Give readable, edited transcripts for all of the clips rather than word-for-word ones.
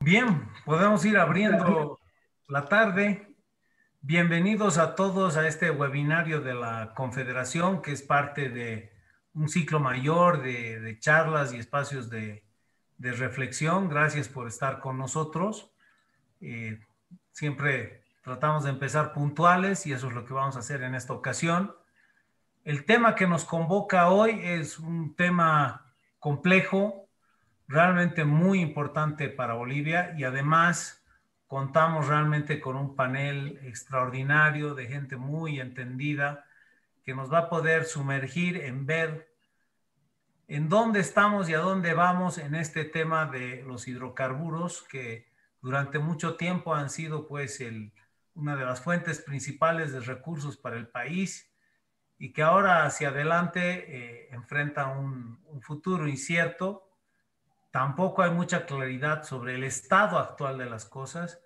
Bien, podemos ir abriendo la tarde. Bienvenidos a todos a este webinario de la Confederación, que es parte de un ciclo mayor de charlas y espacios de reflexión. Gracias por estar con nosotros. Eh, Siempre tratamos de empezar puntuales y eso es lo que vamos a hacer en esta ocasión. El tema que nos convoca hoy es un tema complejo, realmente muy importante para Bolivia y además contamos realmente con un panel extraordinario de gente muy entendida que nos va a poder sumergir en ver en dónde estamos y a dónde vamos en este tema de los hidrocarburos que durante mucho tiempo han sido pues una de las fuentes principales de recursos para el país y que ahora hacia adelante enfrenta un futuro incierto. Tampoco hay mucha claridad sobre el estado actual de las cosas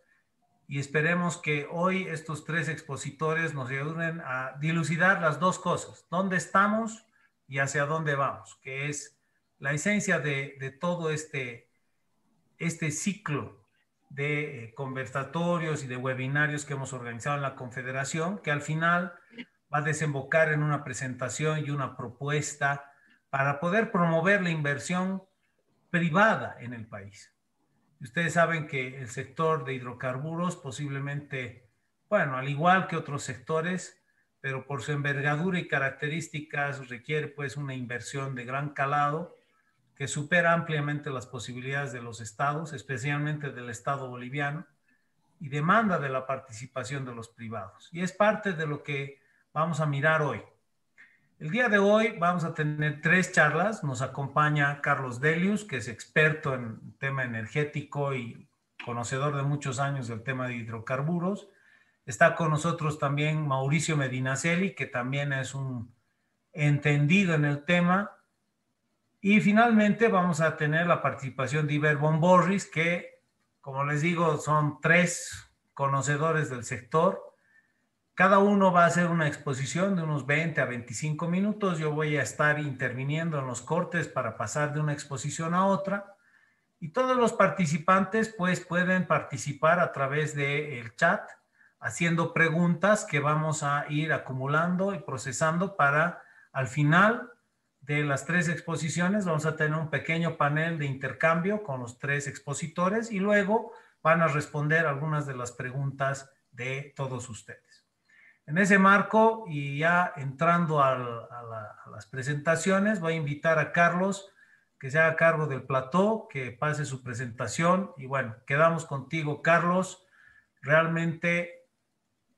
y esperemos que hoy estos tres expositores nos ayuden a dilucidar las dos cosas, dónde estamos y hacia dónde vamos, que es la esencia de todo este ciclo de conversatorios y de webinarios que hemos organizado en la Confederación, que al final va a desembocar en una presentación y una propuesta para poder promover la inversión privada en el país. Ustedes saben que el sector de hidrocarburos posiblemente, bueno, al igual que otros sectores, pero por su envergadura y características requiere pues una inversión de gran calado que supera ampliamente las posibilidades de los estados, especialmente del estado boliviano, y demanda de la participación de los privados. Y es parte de lo que vamos a mirar hoy. El día de hoy vamos a tener tres charlas. Nos acompaña Carlos Delius, que es experto en tema energético y conocedor de muchos años del tema de hidrocarburos. Está con nosotros también Mauricio Medinaceli, que también es un entendido en el tema. Y finalmente vamos a tener la participación de Iber Bomborris, que, como les digo, son tres conocedores del sector. Cada uno va a hacer una exposición de unos 20 a 25 minutos. Yo voy a estar interviniendo en los cortes para pasar de una exposición a otra. Y todos los participantes pues pueden participar a través del chat, haciendo preguntas que vamos a ir acumulando y procesando para al final de las tres exposiciones vamos a tener un pequeño panel de intercambio con los tres expositores y luego van a responder algunas de las preguntas de todos ustedes. En ese marco y ya entrando a las presentaciones, voy a invitar a Carlos que se haga cargo del plató, que pase su presentación y bueno, quedamos contigo, Carlos, realmente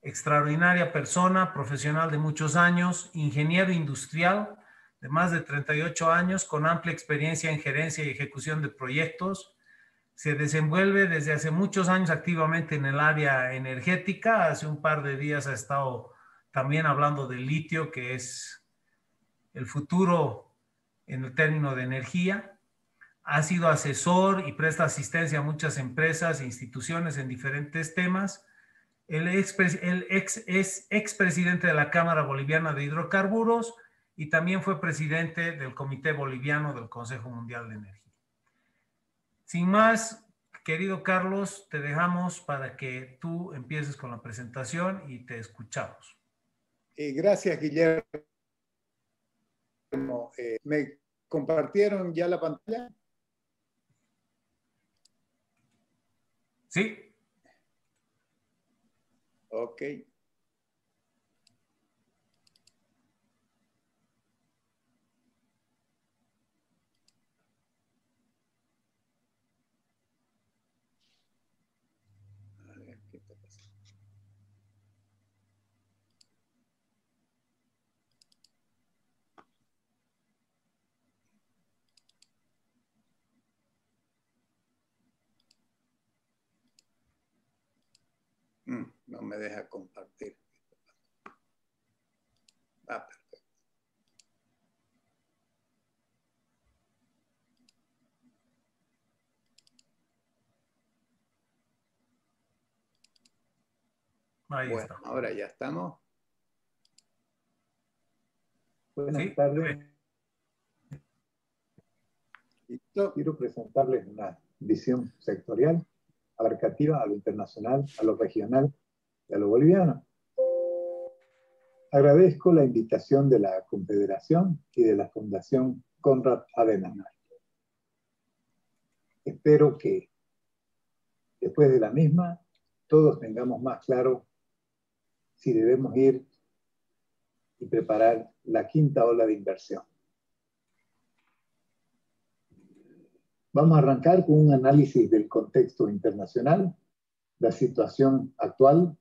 extraordinaria persona, profesional de muchos años, ingeniero industrial de más de 38 años, con amplia experiencia en gerencia y ejecución de proyectos. Se desenvuelve desde hace muchos años activamente en el área energética. Hace un par de días ha estado también hablando del litio, que es el futuro en el término de energía. Ha sido asesor y presta asistencia a muchas empresas e instituciones en diferentes temas. Es expresidente de la Cámara Boliviana de Hidrocarburos y también fue presidente del Comité Boliviano del Consejo Mundial de Energía. Sin más, querido Carlos, te dejamos para que tú empieces con la presentación y te escuchamos. Gracias, Guillermo. ¿Me compartieron ya la pantalla? Sí. Ok. A ver, ¿qué está pasando? No me deja compartir. Perfecto. Ahí Bueno, está. ahora ya estamos. Buenas tardes. ¿Listo? Quiero presentarles una visión sectorial abarcativa a lo internacional, a lo regional y a lo boliviano. Agradezco la invitación de la Confederación y de la Fundación Konrad Adenauer. Espero que después de la misma todos tengamos más claro si debemos ir y preparar la quinta ola de inversión. Vamos a arrancar con un análisis del contexto internacional, la situación actual,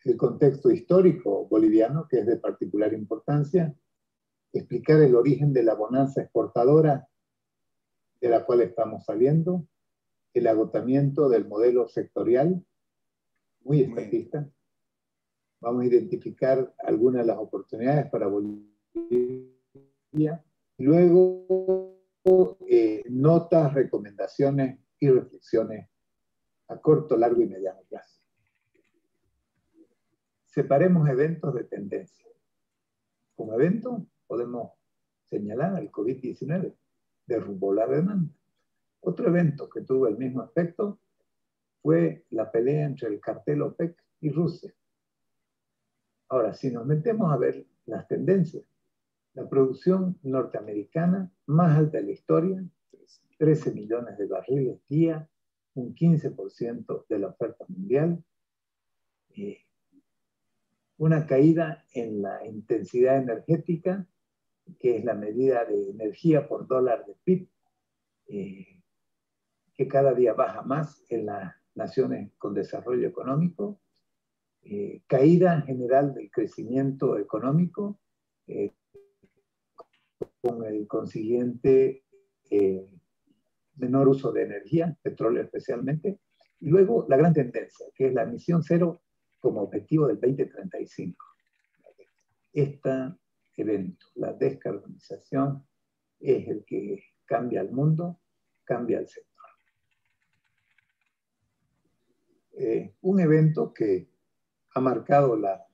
el contexto histórico boliviano, que es de particular importancia, explicar el origen de la bonanza exportadora de la cual estamos saliendo, el agotamiento del modelo sectorial, muy estatista. Vamos a identificar algunas de las oportunidades para Bolivia. Y luego, notas, recomendaciones y reflexiones a corto, largo y mediano plazo. Separemos eventos de tendencia. Como evento podemos señalar al COVID-19, derrumbó la demanda. Otro evento que tuvo el mismo efecto fue la pelea entre el cartel OPEC y Rusia. Ahora, si nos metemos a ver las tendencias, la producción norteamericana más alta de la historia, 13 millones de barriles día, un 15% de la oferta mundial, una caída en la intensidad energética, que es la medida de energía por dólar de PIB, que cada día baja más en las naciones con desarrollo económico, caída general del crecimiento económico, con el consiguiente menor uso de energía, petróleo especialmente, y luego la gran tendencia, que es la emisión cero como objetivo del 2035. Este evento, la descarbonización, es el que cambia el mundo, cambia el sector. Un evento que ha marcado la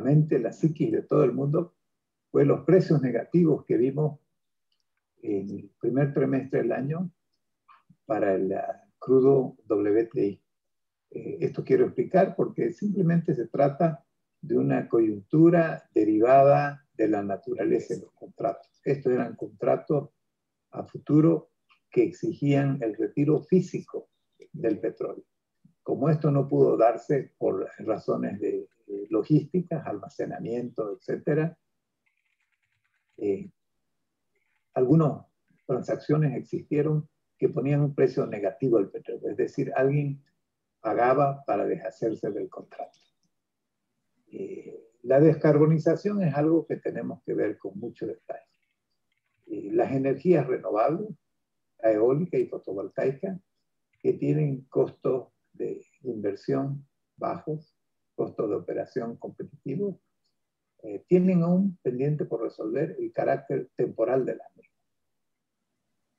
mente, la psiquis de todo el mundo, fue los precios negativos que vimos en el primer trimestre del año para el crudo WTI. Esto quiero explicar porque simplemente se trata de una coyuntura derivada de la naturaleza de los contratos. Estos eran contratos a futuro que exigían el retiro físico del petróleo. Como esto no pudo darse por razones de logísticas, almacenamiento, etc., algunas transacciones existieron que ponían un precio negativo al petróleo, es decir, alguien pagaba para deshacerse del contrato. La descarbonización es algo que tenemos que ver con mucho detalle. Las energías renovables, la eólica y fotovoltaica, que tienen costos de inversión bajos, costos de operación competitivos, tienen aún pendiente por resolver el carácter temporal de las mismas.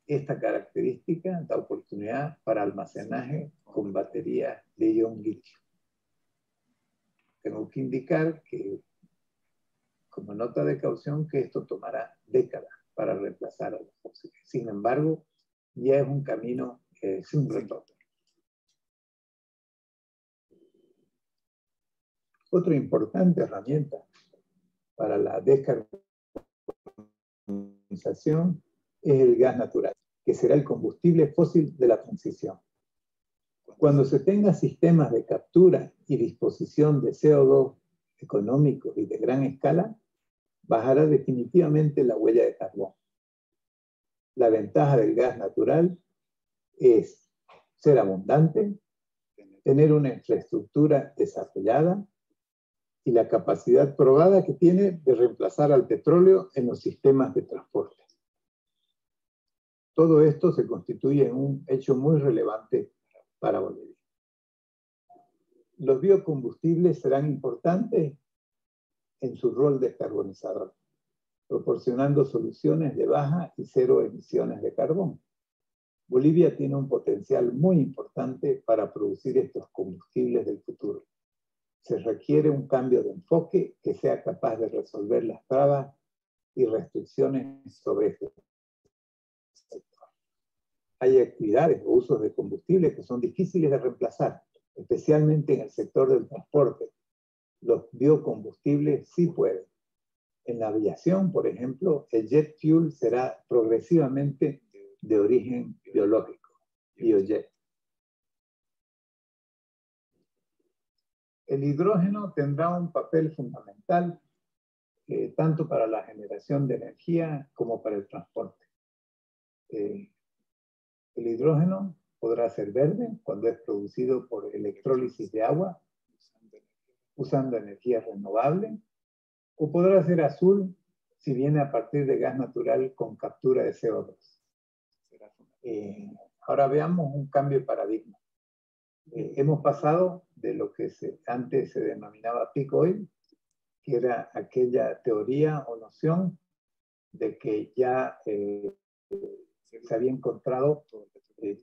Esta característica da oportunidad para almacenaje con baterías de ion litio. Tengo que indicar que, como nota de caución, que esto tomará décadas para reemplazar a los fósiles. Sin embargo, ya es un camino sin retorno. Otra importante herramienta para la descarbonización es el gas natural, que será el combustible fósil de la transición. Cuando se tenga sistemas de captura y disposición de CO2 económicos y de gran escala, bajará definitivamente la huella de carbón. La ventaja del gas natural es ser abundante, tener una infraestructura desarrollada y la capacidad probada que tiene de reemplazar al petróleo en los sistemas de transporte. Todo esto se constituye en un hecho muy relevante para Bolivia. Los biocombustibles serán importantes en su rol descarbonizador, proporcionando soluciones de baja y cero emisiones de carbón. Bolivia tiene un potencial muy importante para producir estos combustibles del futuro. Se requiere un cambio de enfoque que sea capaz de resolver las trabas y restricciones sobre este sector. hay actividades o usos de combustible que son difíciles de reemplazar, especialmente en el sector del transporte. Los biocombustibles sí pueden. En la aviación, por ejemplo, el jet fuel será progresivamente de origen biológico, biojet. El hidrógeno tendrá un papel fundamental tanto para la generación de energía como para el transporte. El hidrógeno podrá ser verde cuando es producido por electrólisis de agua, usando energía renovable, o podrá ser azul si viene a partir de gas natural con captura de CO2. Ahora veamos un cambio de paradigma. Hemos pasado de lo que antes se denominaba peak oil, que era aquella teoría o noción de que ya se había encontrado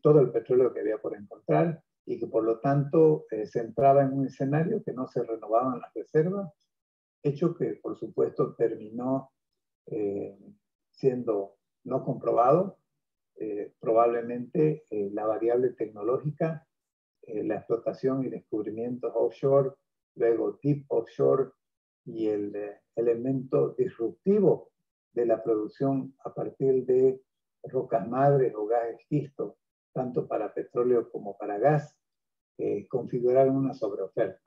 todo el petróleo que había por encontrar y que por lo tanto se entraba en un escenario que no se renovaban las reservas, hecho que por supuesto terminó siendo no comprobado. Probablemente la variable tecnológica, la explotación y descubrimientos offshore, luego deep offshore y el elemento disruptivo de la producción a partir de rocas madres o gas esquisto, tanto para petróleo como para gas, configuraron una sobreoferta.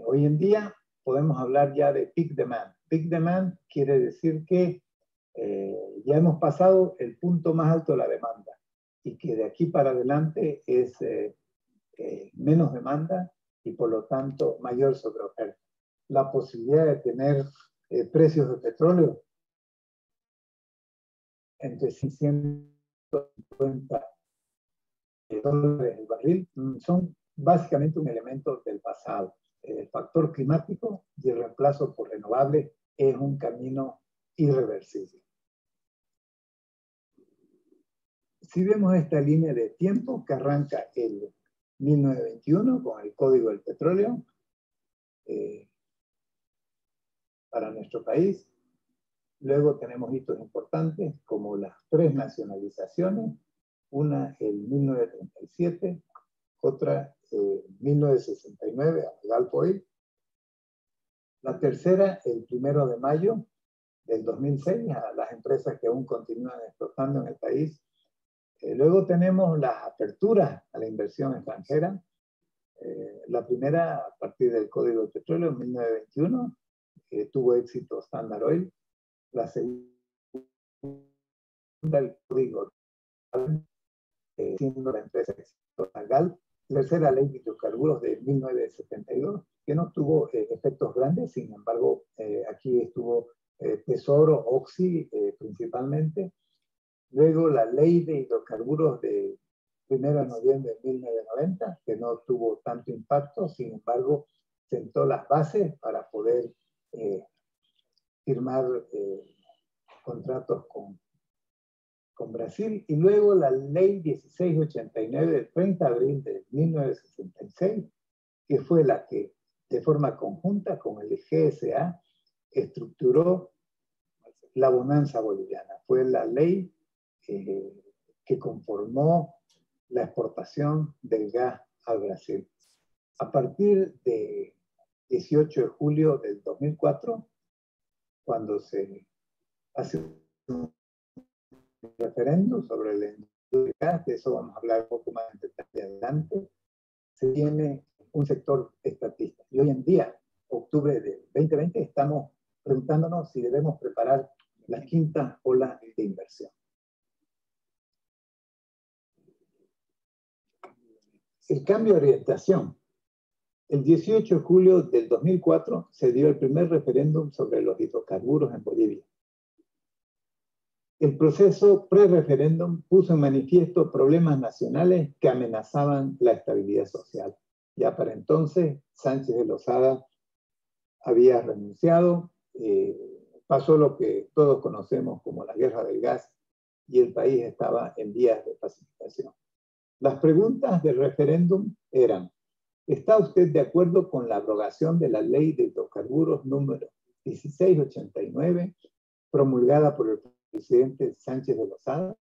Hoy en día podemos hablar ya de peak demand. Peak demand quiere decir que ya hemos pasado el punto más alto de la demanda y que de aquí para adelante es menos demanda y por lo tanto mayor sobreoferta. La posibilidad de tener precios de petróleo entre 650 dólares el barril son básicamente un elemento del pasado. El factor climático y el reemplazo por renovables es un camino irreversible. Si vemos esta línea de tiempo que arranca el 1921 con el Código del Petróleo para nuestro país, luego tenemos hitos importantes como las 3 nacionalizaciones, una en 1937, otra en 1969 a Galp Oil, la tercera el 1 de mayo del 2006 a las empresas que aún continúan explotando en el país. Luego tenemos las aperturas a la inversión extranjera. La primera a partir del Código del Petróleo en 1921, tuvo éxito Standard Oil. La segunda, el Código, siendo la empresa exitosa Galp. La tercera, ley de hidrocarburos de 1972, que no tuvo efectos grandes, sin embargo, aquí estuvo Tesoro, Oxy principalmente. Luego la ley de hidrocarburos de 1 de noviembre de 1990, que no tuvo tanto impacto, sin embargo, sentó las bases para poder firmar contratos con Brasil. Y luego la ley 1689 del 30 de abril de 1966, que fue la que de forma conjunta con el GSA estructuró la bonanza boliviana. Fue la ley que conformó la exportación del gas al Brasil. A partir de 18 de julio del 2004, cuando se hace un referendo sobre la industria del gas, de eso vamos a hablar un poco más en detalle adelante, se tiene un sector estatista. Y hoy en día, octubre de 2020, estamos preguntándonos si debemos preparar la quinta ola de inversión. El cambio de orientación. El 18 de julio del 2004 se dio el primer referéndum sobre los hidrocarburos en Bolivia. El proceso pre-referéndum puso en manifiesto problemas nacionales que amenazaban la estabilidad social. Ya para entonces, Sánchez de Lozada había renunciado, pasó lo que todos conocemos como la guerra del gas y el país estaba en vías de pacificación. Las preguntas del referéndum eran: ¿está usted de acuerdo con la abrogación de la ley de hidrocarburos número 1689 promulgada por el presidente Sánchez de Lozada?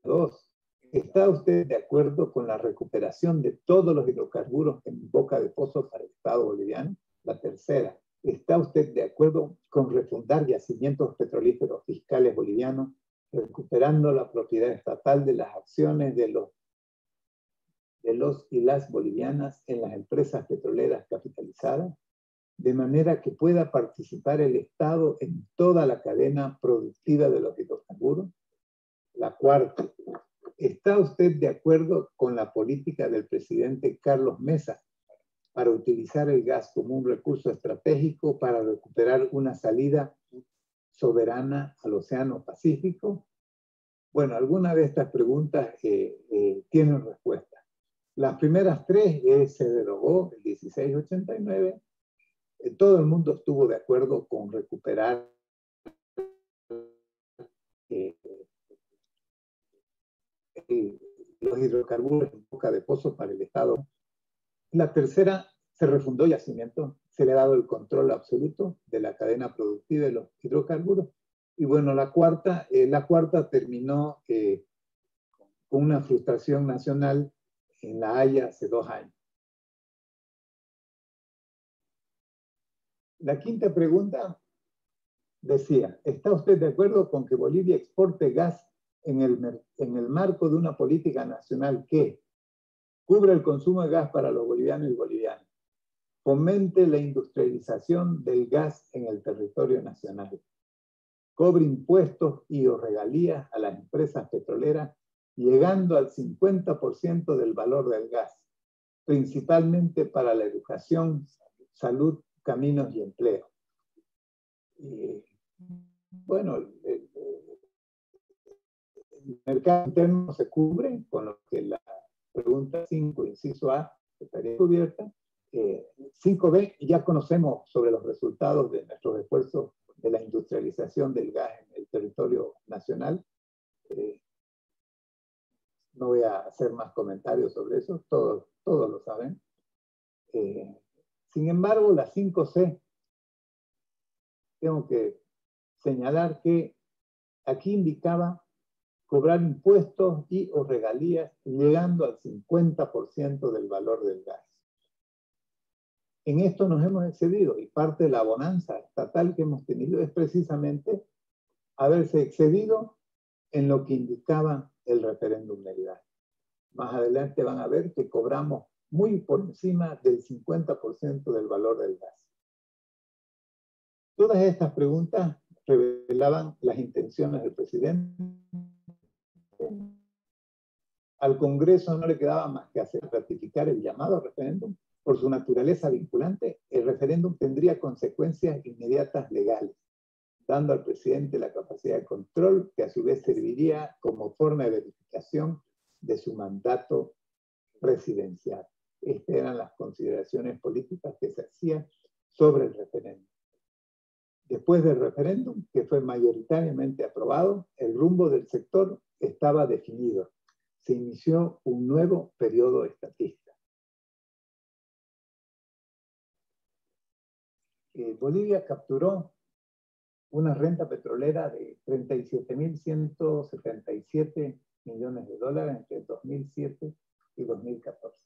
2. ¿Está usted de acuerdo con la recuperación de todos los hidrocarburos en boca de pozo para el Estado boliviano? La tercera. ¿Está usted de acuerdo con refundar yacimientos petrolíferos fiscales bolivianos, recuperando la propiedad estatal de las acciones de los y las bolivianas en las empresas petroleras capitalizadas, de manera que pueda participar el Estado en toda la cadena productiva de los hidrocarburos? La cuarta. ¿Está usted de acuerdo con la política del presidente Carlos Mesa para utilizar el gas como un recurso estratégico para recuperar una salida soberana al Océano Pacífico? Bueno, algunas de estas preguntas tienen respuesta. Las primeras tres se derogó el 1689. Todo el mundo estuvo de acuerdo con recuperar los hidrocarburos en boca de pozo para el Estado. La tercera, se refundó yacimiento, se le ha dado el control absoluto de la cadena productiva de los hidrocarburos. Y bueno, la cuarta terminó con una frustración nacional en La Haya hace 2 años. La quinta pregunta decía, ¿está usted de acuerdo con que Bolivia exporte gas en el marco de una política nacional que cubra el consumo de gas para los bolivianos y bolivianas, fomente la industrialización del gas en el territorio nacional, cobre impuestos y o regalías a las empresas petroleras llegando al 50% del valor del gas, principalmente para la educación, salud, caminos y empleo? Bueno, el mercado interno se cubre con lo que la pregunta 5, inciso A, estaría cubierta. 5B, ya conocemos sobre los resultados de nuestros esfuerzos de la industrialización del gas en el territorio nacional. No voy a hacer más comentarios sobre eso, todos lo saben. Sin embargo, la 5C, tengo que señalar que aquí indicaba cobrar impuestos y o regalías llegando al 50% del valor del gas. En esto nos hemos excedido y parte de la bonanza estatal que hemos tenido es precisamente haberse excedido en lo que indicaba el referéndum del gas. Más adelante van a ver que cobramos muy por encima del 50% del valor del gas. Todas estas preguntas revelaban las intenciones del presidente. Al Congreso no le quedaba más que hacer ratificar el llamado referéndum. Por su naturaleza vinculante, el referéndum tendría consecuencias inmediatas legales, dando al presidente la capacidad de control que a su vez serviría como forma de verificación de su mandato presidencial. Estas eran las consideraciones políticas que se hacían sobre el referéndum. Después del referéndum, que fue mayoritariamente aprobado, el rumbo del sector estaba definido. Se inició un nuevo periodo estatista. Bolivia capturó una renta petrolera de 37.177 millones de dólares entre 2007 y 2014.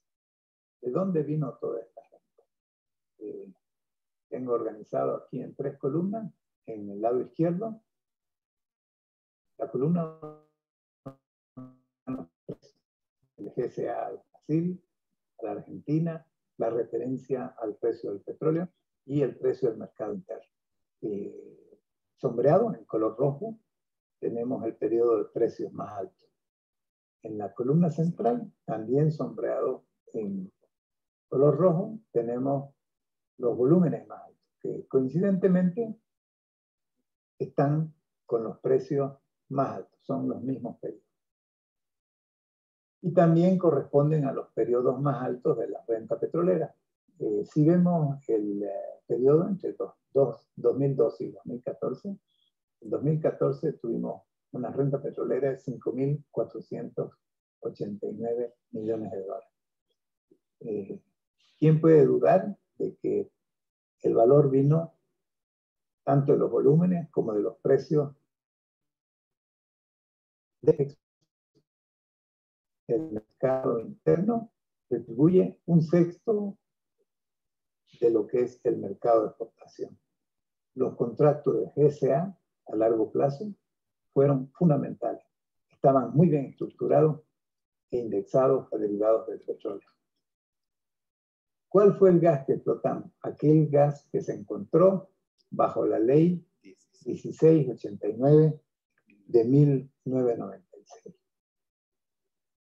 ¿De dónde vino toda esta renta? Tengo organizado aquí en 3 columnas. En el lado izquierdo, la columna el GSA al Brasil, a la Argentina, la referencia al precio del petróleo y el precio del mercado interno. Sombreado en color rojo, tenemos el periodo de precios más alto. En la columna central, también sombreado en color rojo, tenemos los volúmenes más altos, que coincidentemente están con los precios más altos, son los mismos periodos. Y también corresponden a los periodos más altos de la renta petrolera. Si vemos el periodo entre 2012 y 2014, en 2014 tuvimos una renta petrolera de 5.489 millones de dólares. ¿Quién puede dudar de que el valor vino tanto de los volúmenes como de los precios de el mercado interno retribuye 1/6 de lo que es el mercado de exportación. Los contratos de GSA a largo plazo fueron fundamentales. Estaban muy bien estructurados e indexados a derivados del petróleo. ¿Cuál fue el gas que explotamos? Aquel gas que se encontró bajo la ley 1689 de 1996.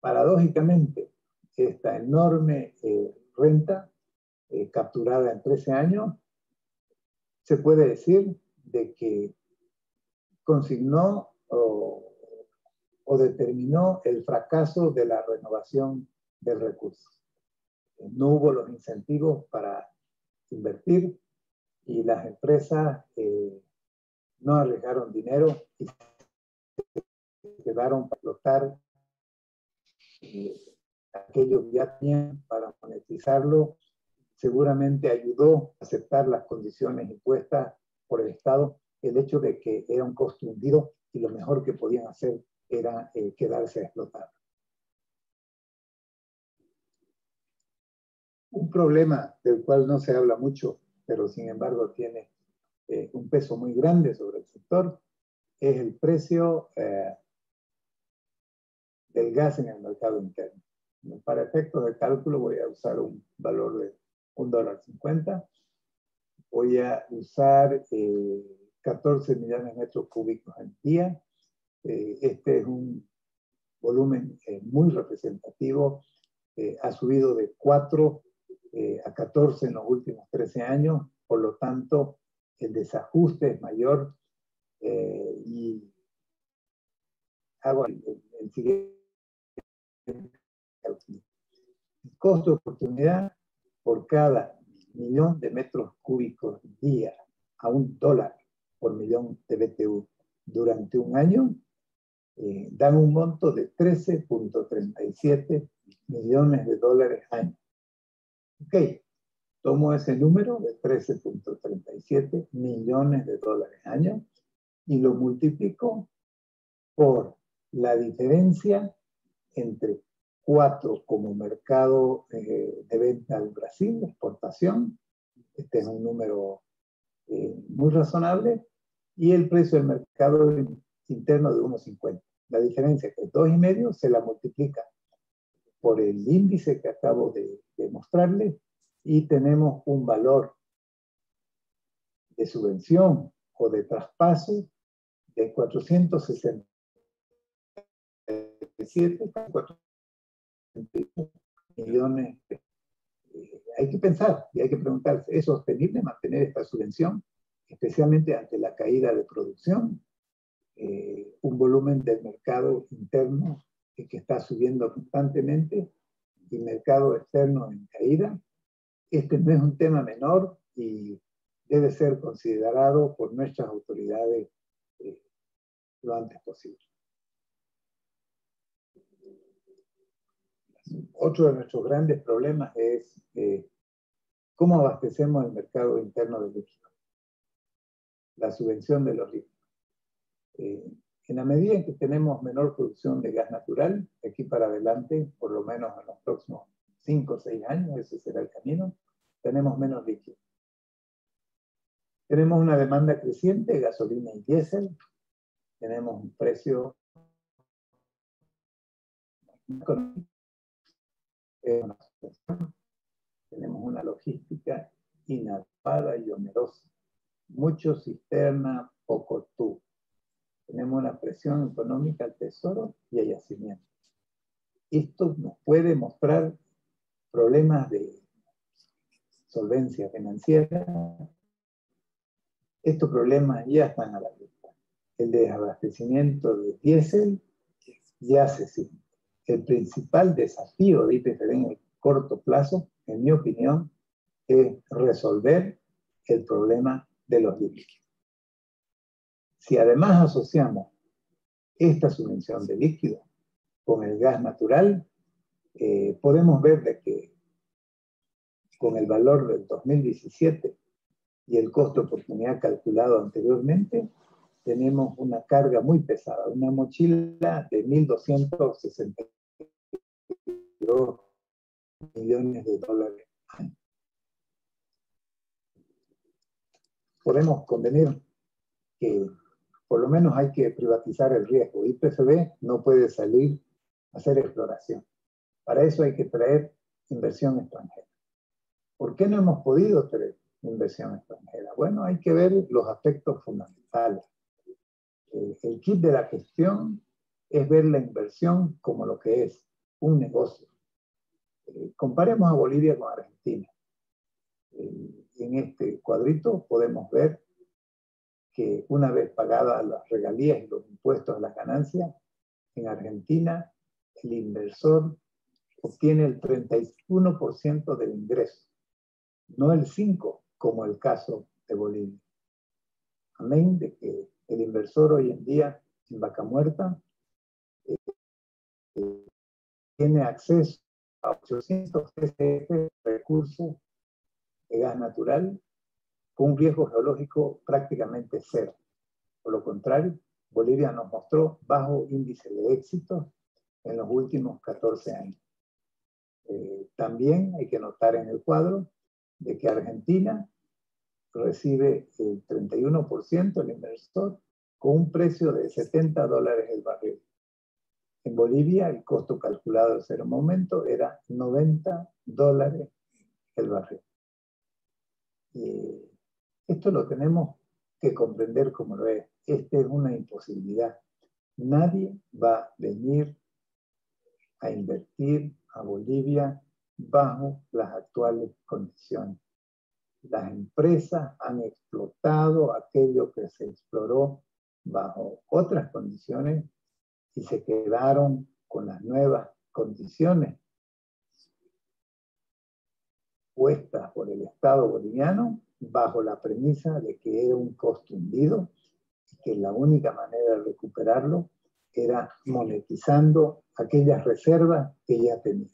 Paradójicamente, esta enorme renta capturada en 13 años, se puede decir de que consignó o determinó el fracaso de la renovación del recurso. No hubo los incentivos para invertir y las empresas no arriesgaron dinero y se quedaron para explotar aquello que ya tenían para monetizarlo. Seguramente ayudó a aceptar las condiciones impuestas por el Estado, el hecho de que era un costo hundido y lo mejor que podían hacer era quedarse a explotar. Un problema del cual no se habla mucho, pero sin embargo tiene un peso muy grande sobre el sector, es el precio del gas en el mercado interno. Para efectos de cálculo voy a usar un valor de $1.50. Voy a usar 14 millones de metros cúbicos al día. Este es un volumen muy representativo. Ha subido de 4 a 14 en los últimos 13 años. Por lo tanto, el desajuste es mayor. Y hago el siguiente cálculo. El costo de oportunidad por cada millón de metros cúbicos día a $1 por millón de BTU durante un año, dan un monto de 13.37 millones de dólares año. Ok, tomo ese número de 13.37 millones de dólares año y lo multiplico por la diferencia entre 4 como mercado de venta al Brasil, exportación. Este es un número muy razonable. Y el precio del mercado interno de 1.50. La diferencia que es 2,5 se la multiplica por el índice que acabo de mostrarle y tenemos un valor de subvención o de traspaso de 467 millones. Hay que pensar y hay que preguntarse, ¿es sostenible mantener esta subvención, especialmente ante la caída de producción? Un volumen del mercado interno que está subiendo constantemente y mercado externo en caída. Este no es un tema menor y debe ser considerado por nuestras autoridades lo antes posible. Otro de nuestros grandes problemas es cómo abastecemos el mercado interno de líquidos, la subvención de los líquidos. En la medida en que tenemos menor producción de gas natural, de aquí para adelante, por lo menos en los próximos 5 o 6 años, ese será el camino, tenemos menos líquidos. Tenemos una demanda creciente de gasolina y diésel, tenemos un precio económico, tenemos una logística inadecuada y onerosa, mucho cisterna, poco tubo. Tenemos una presión económica al tesoro y al yacimiento. Esto nos puede mostrar problemas de solvencia financiera. Estos problemas ya están a la vista. El desabastecimiento de diésel ya se siente. El principal desafío de YPF en el corto plazo, en mi opinión, es resolver el problema de los líquidos. Si además asociamos esta subvención de líquido con el gas natural, podemos ver de que con el valor del 2017 y el costo de oportunidad calculado anteriormente, tenemos una carga muy pesada, una mochila de 1.264 2 millones de dólares. Podemos convenir que por lo menos hay que privatizar el riesgo. YPFB no puede salir a hacer exploración. Para eso hay que traer inversión extranjera. ¿Por qué no hemos podido traer inversión extranjera? Bueno, hay que ver los aspectos fundamentales. El kit de la gestión es ver la inversión como lo que es, un negocio. Comparemos a Bolivia con Argentina. En este cuadrito podemos ver que una vez pagadas las regalías y los impuestos a las ganancias, en Argentina el inversor obtiene el 31% del ingreso, no el 5% como el caso de Bolivia. Amén de que el inversor hoy en día en Vaca Muerta tiene acceso a 800 TCF recursos de gas natural con un riesgo geológico prácticamente cero. Por lo contrario, Bolivia nos mostró bajo índice de éxito en los últimos 14 años. También hay que notar en el cuadro de que Argentina recibe el 31% el inversor con un precio de $70 el barril. En Bolivia el costo calculado en ese momento era $90 el barril. Esto lo tenemos que comprender como lo es. Esta es una imposibilidad. Nadie va a venir a invertir a Bolivia bajo las actuales condiciones. Las empresas han explotado aquello que se exploró bajo otras condiciones y se quedaron con las nuevas condiciones puestas por el Estado boliviano bajo la premisa de que era un costo hundido y que la única manera de recuperarlo era monetizando aquellas reservas que ya tenía.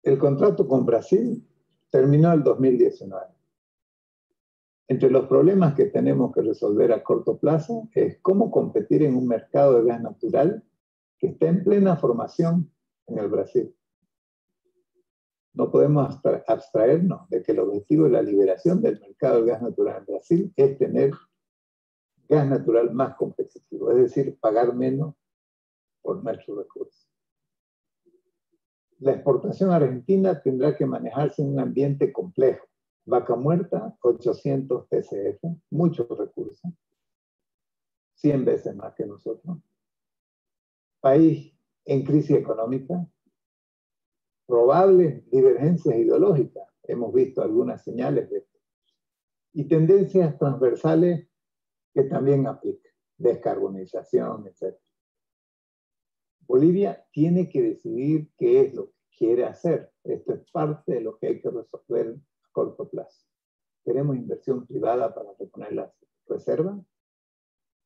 El contrato con Brasil terminó el 2019. Entre los problemas que tenemos que resolver a corto plazo es cómo competir en un mercado de gas natural que está en plena formación en el Brasil. No podemos abstraernos de que el objetivo de la liberación del mercado del gas natural en Brasil es tener gas natural más competitivo, es decir, pagar menos por nuestros recursos. La exportación argentina tendrá que manejarse en un ambiente complejo. Vaca Muerta, 800 TCF, muchos recursos, 100 veces más que nosotros. País en crisis económica, probables divergencias ideológicas, hemos visto algunas señales de esto, y tendencias transversales que también aplican, descarbonización, etc. Bolivia tiene que decidir qué es lo que quiere hacer. Esto es parte de lo que hay que resolver a corto plazo. ¿Queremos inversión privada para reponer las reservas?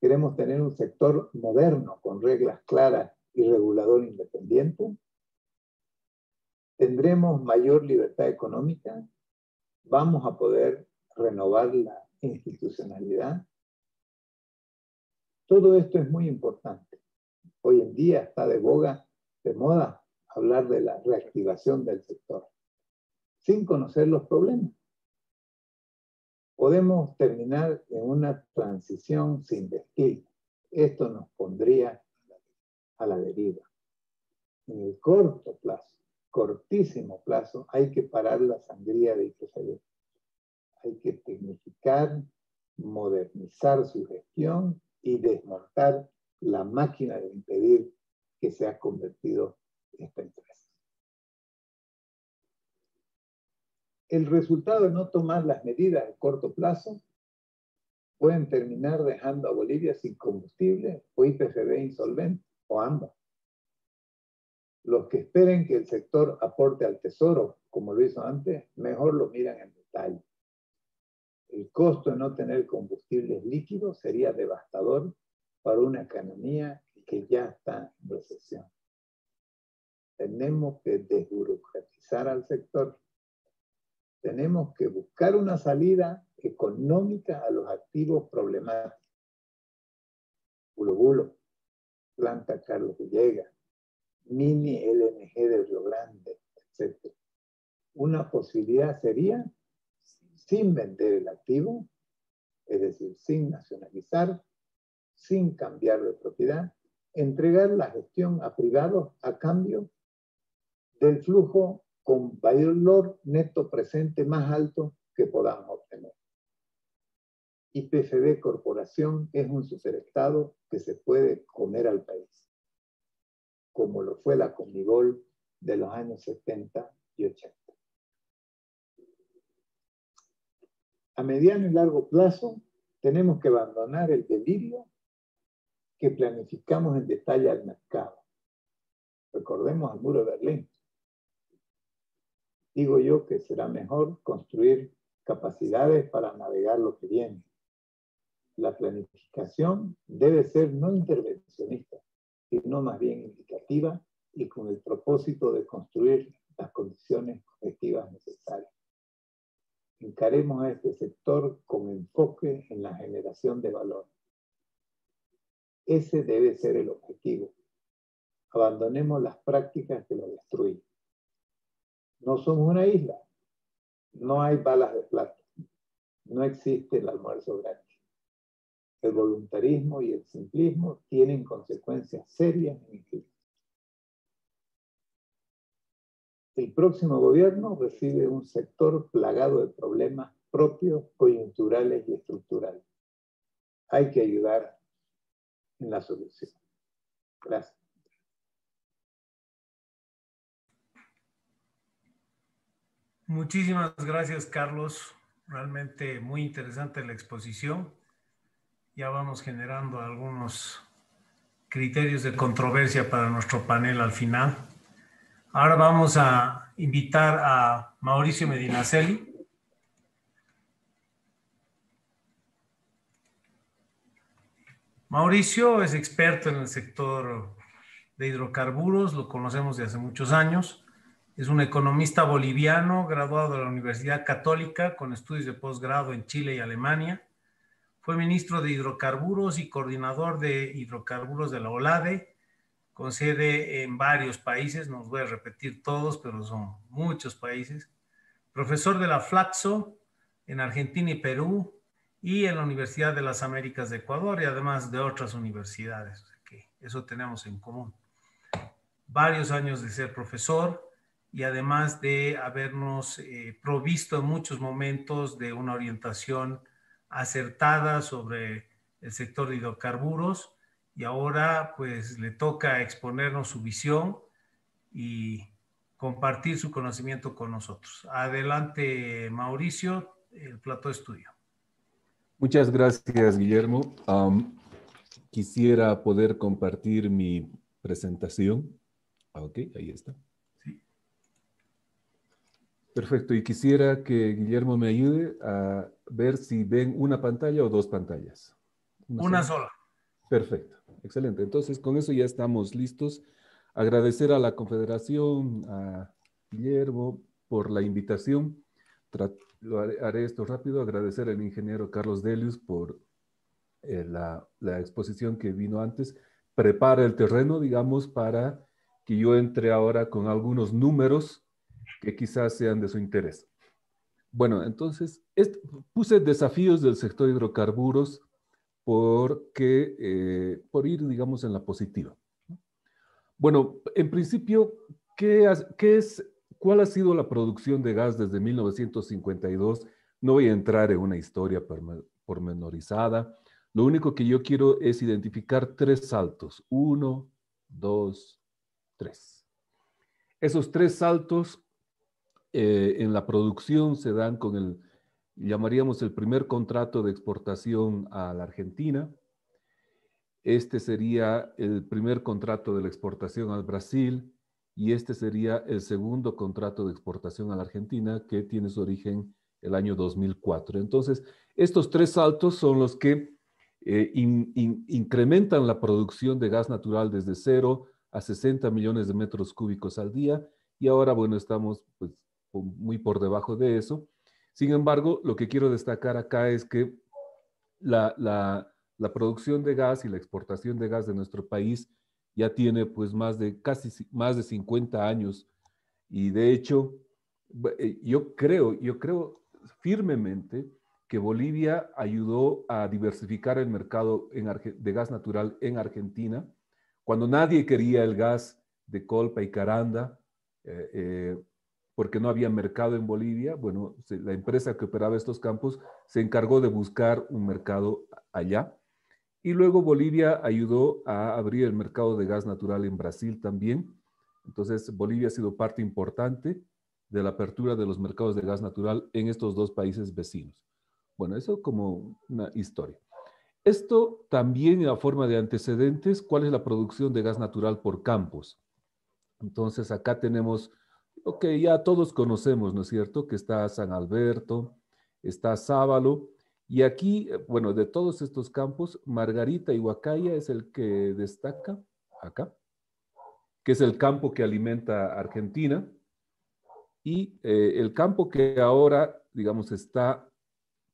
¿Queremos tener un sector moderno con reglas claras y regulador independiente? ¿Tendremos mayor libertad económica? ¿Vamos a poder renovar la institucionalidad? Todo esto es muy importante. Hoy en día está de moda hablar de la reactivación del sector, sin conocer los problemas. Podemos terminar en una transición sin destino. Esto nos pondría a la deriva. En el corto plazo, cortísimo plazo, hay que parar la sangría de YPFB. Hay que tecnificar, modernizar su gestión y desmontar la máquina de impedir que se ha convertido esta empresa. El resultado de no tomar las medidas a corto plazo pueden terminar dejando a Bolivia sin combustible o YPFB insolvente, o ambas. Los que esperen que el sector aporte al tesoro, como lo hizo antes, mejor lo miran en detalle. El costo de no tener combustibles líquidos sería devastador para una economía que ya está en recesión. Tenemos que desburocratizar al sector. Tenemos que buscar una salida económica a los activos problemáticos. Bulo Bulo, Planta Carlos Villegas, Mini LNG del Río Grande, etc. Una posibilidad sería, sin vender el activo, es decir, sin nacionalizar, sin cambiar de propiedad, entregar la gestión a privados a cambio del flujo con valor neto presente más alto que podamos obtener. YPFB Corporación es un superestado que se puede comer al país, como lo fue la Conmebol de los años 70 y 80. A mediano y largo plazo, tenemos que abandonar el delirio que planificamos en detalle al mercado. Recordemos el muro de Berlín. Digo yo que será mejor construir capacidades para navegar lo que viene. La planificación debe ser no intervencionista, sino más bien indicativa y con el propósito de construir las condiciones objetivas necesarias. Encaremos a este sector con enfoque en la generación de valor. Ese debe ser el objetivo. Abandonemos las prácticas que lo destruyen. No somos una isla. No hay balas de plata. No existe el almuerzo gratis. El voluntarismo y el simplismo tienen consecuencias serias en el clima. El próximo gobierno recibe un sector plagado de problemas propios, coyunturales y estructurales. Hay que ayudar en la solución. Gracias. Muchísimas gracias, Carlos. Realmente muy interesante la exposición. Ya vamos generando algunos criterios de controversia para nuestro panel al final. Ahora vamos a invitar a Mauricio Medinaceli. Mauricio es experto en el sector de hidrocarburos, lo conocemos de hace muchos años. Es un economista boliviano, graduado de la Universidad Católica con estudios de posgrado en Chile y Alemania. Fue ministro de Hidrocarburos y coordinador de hidrocarburos de la OLADE, con sede en varios países, no os voy a repetir todos, pero son muchos países. Profesor de la Flaxo en Argentina y Perú y en la Universidad de las Américas de Ecuador y además de otras universidades. O sea que eso tenemos en común. Varios años de ser profesor y además de habernos provisto en muchos momentos de una orientación acertada sobre el sector de hidrocarburos, y ahora pues le toca exponernos su visión y compartir su conocimiento con nosotros. Adelante, Mauricio, el plato es tuyo. Muchas gracias, Guillermo. Quisiera poder compartir mi presentación. Ok, ahí está. Sí. Perfecto, y quisiera que Guillermo me ayude a ver si ven una pantalla o dos pantallas. Una sola. Perfecto, excelente. Entonces, con eso ya estamos listos. Agradecer a la Confederación, a Guillermo, por la invitación. Haré esto rápido. Agradecer al ingeniero Carlos Delius por la exposición que vino antes. Prepara el terreno, digamos, para que yo entre ahora con algunos números que quizás sean de su interés. Bueno, entonces, puse desafíos del sector hidrocarburos por ir, digamos, en la positiva. Bueno, en principio, ¿cuál ha sido la producción de gas desde 1952? No voy a entrar en una historia pormenorizada. Lo único que yo quiero es identificar tres saltos. 1, 2, 3. Esos tres saltos en la producción se dan con llamaríamos el primer contrato de exportación a la Argentina. Este sería el primer contrato de la exportación al Brasil y este sería el segundo contrato de exportación a la Argentina que tiene su origen el año 2004. Entonces, estos tres saltos son los que incrementan la producción de gas natural desde 0 a 60 millones de metros cúbicos al día y ahora, bueno, estamos pues, muy por debajo de eso. Sin embargo, lo que quiero destacar acá es que la la producción de gas y la exportación de gas de nuestro país ya tiene pues casi más de 50 años. Y de hecho, yo creo firmemente que Bolivia ayudó a diversificar el mercado de gas natural en Argentina, cuando nadie quería el gas de Colpa y Caranda, porque no había mercado en Bolivia. Bueno, la empresa que operaba estos campos se encargó de buscar un mercado allá. Y luego Bolivia ayudó a abrir el mercado de gas natural en Brasil también. Entonces, Bolivia ha sido parte importante de la apertura de los mercados de gas natural en estos dos países vecinos. Bueno, eso como una historia. Esto también en la forma de antecedentes, ¿cuál es la producción de gas natural por campos? Entonces, acá tenemos, ok, ya todos conocemos, ¿no es cierto? Que está San Alberto, está Sábalo, y aquí, bueno, de todos estos campos, Margarita y Huacaya es el que destaca acá, que es el campo que alimenta a Argentina, y el campo que ahora, digamos, está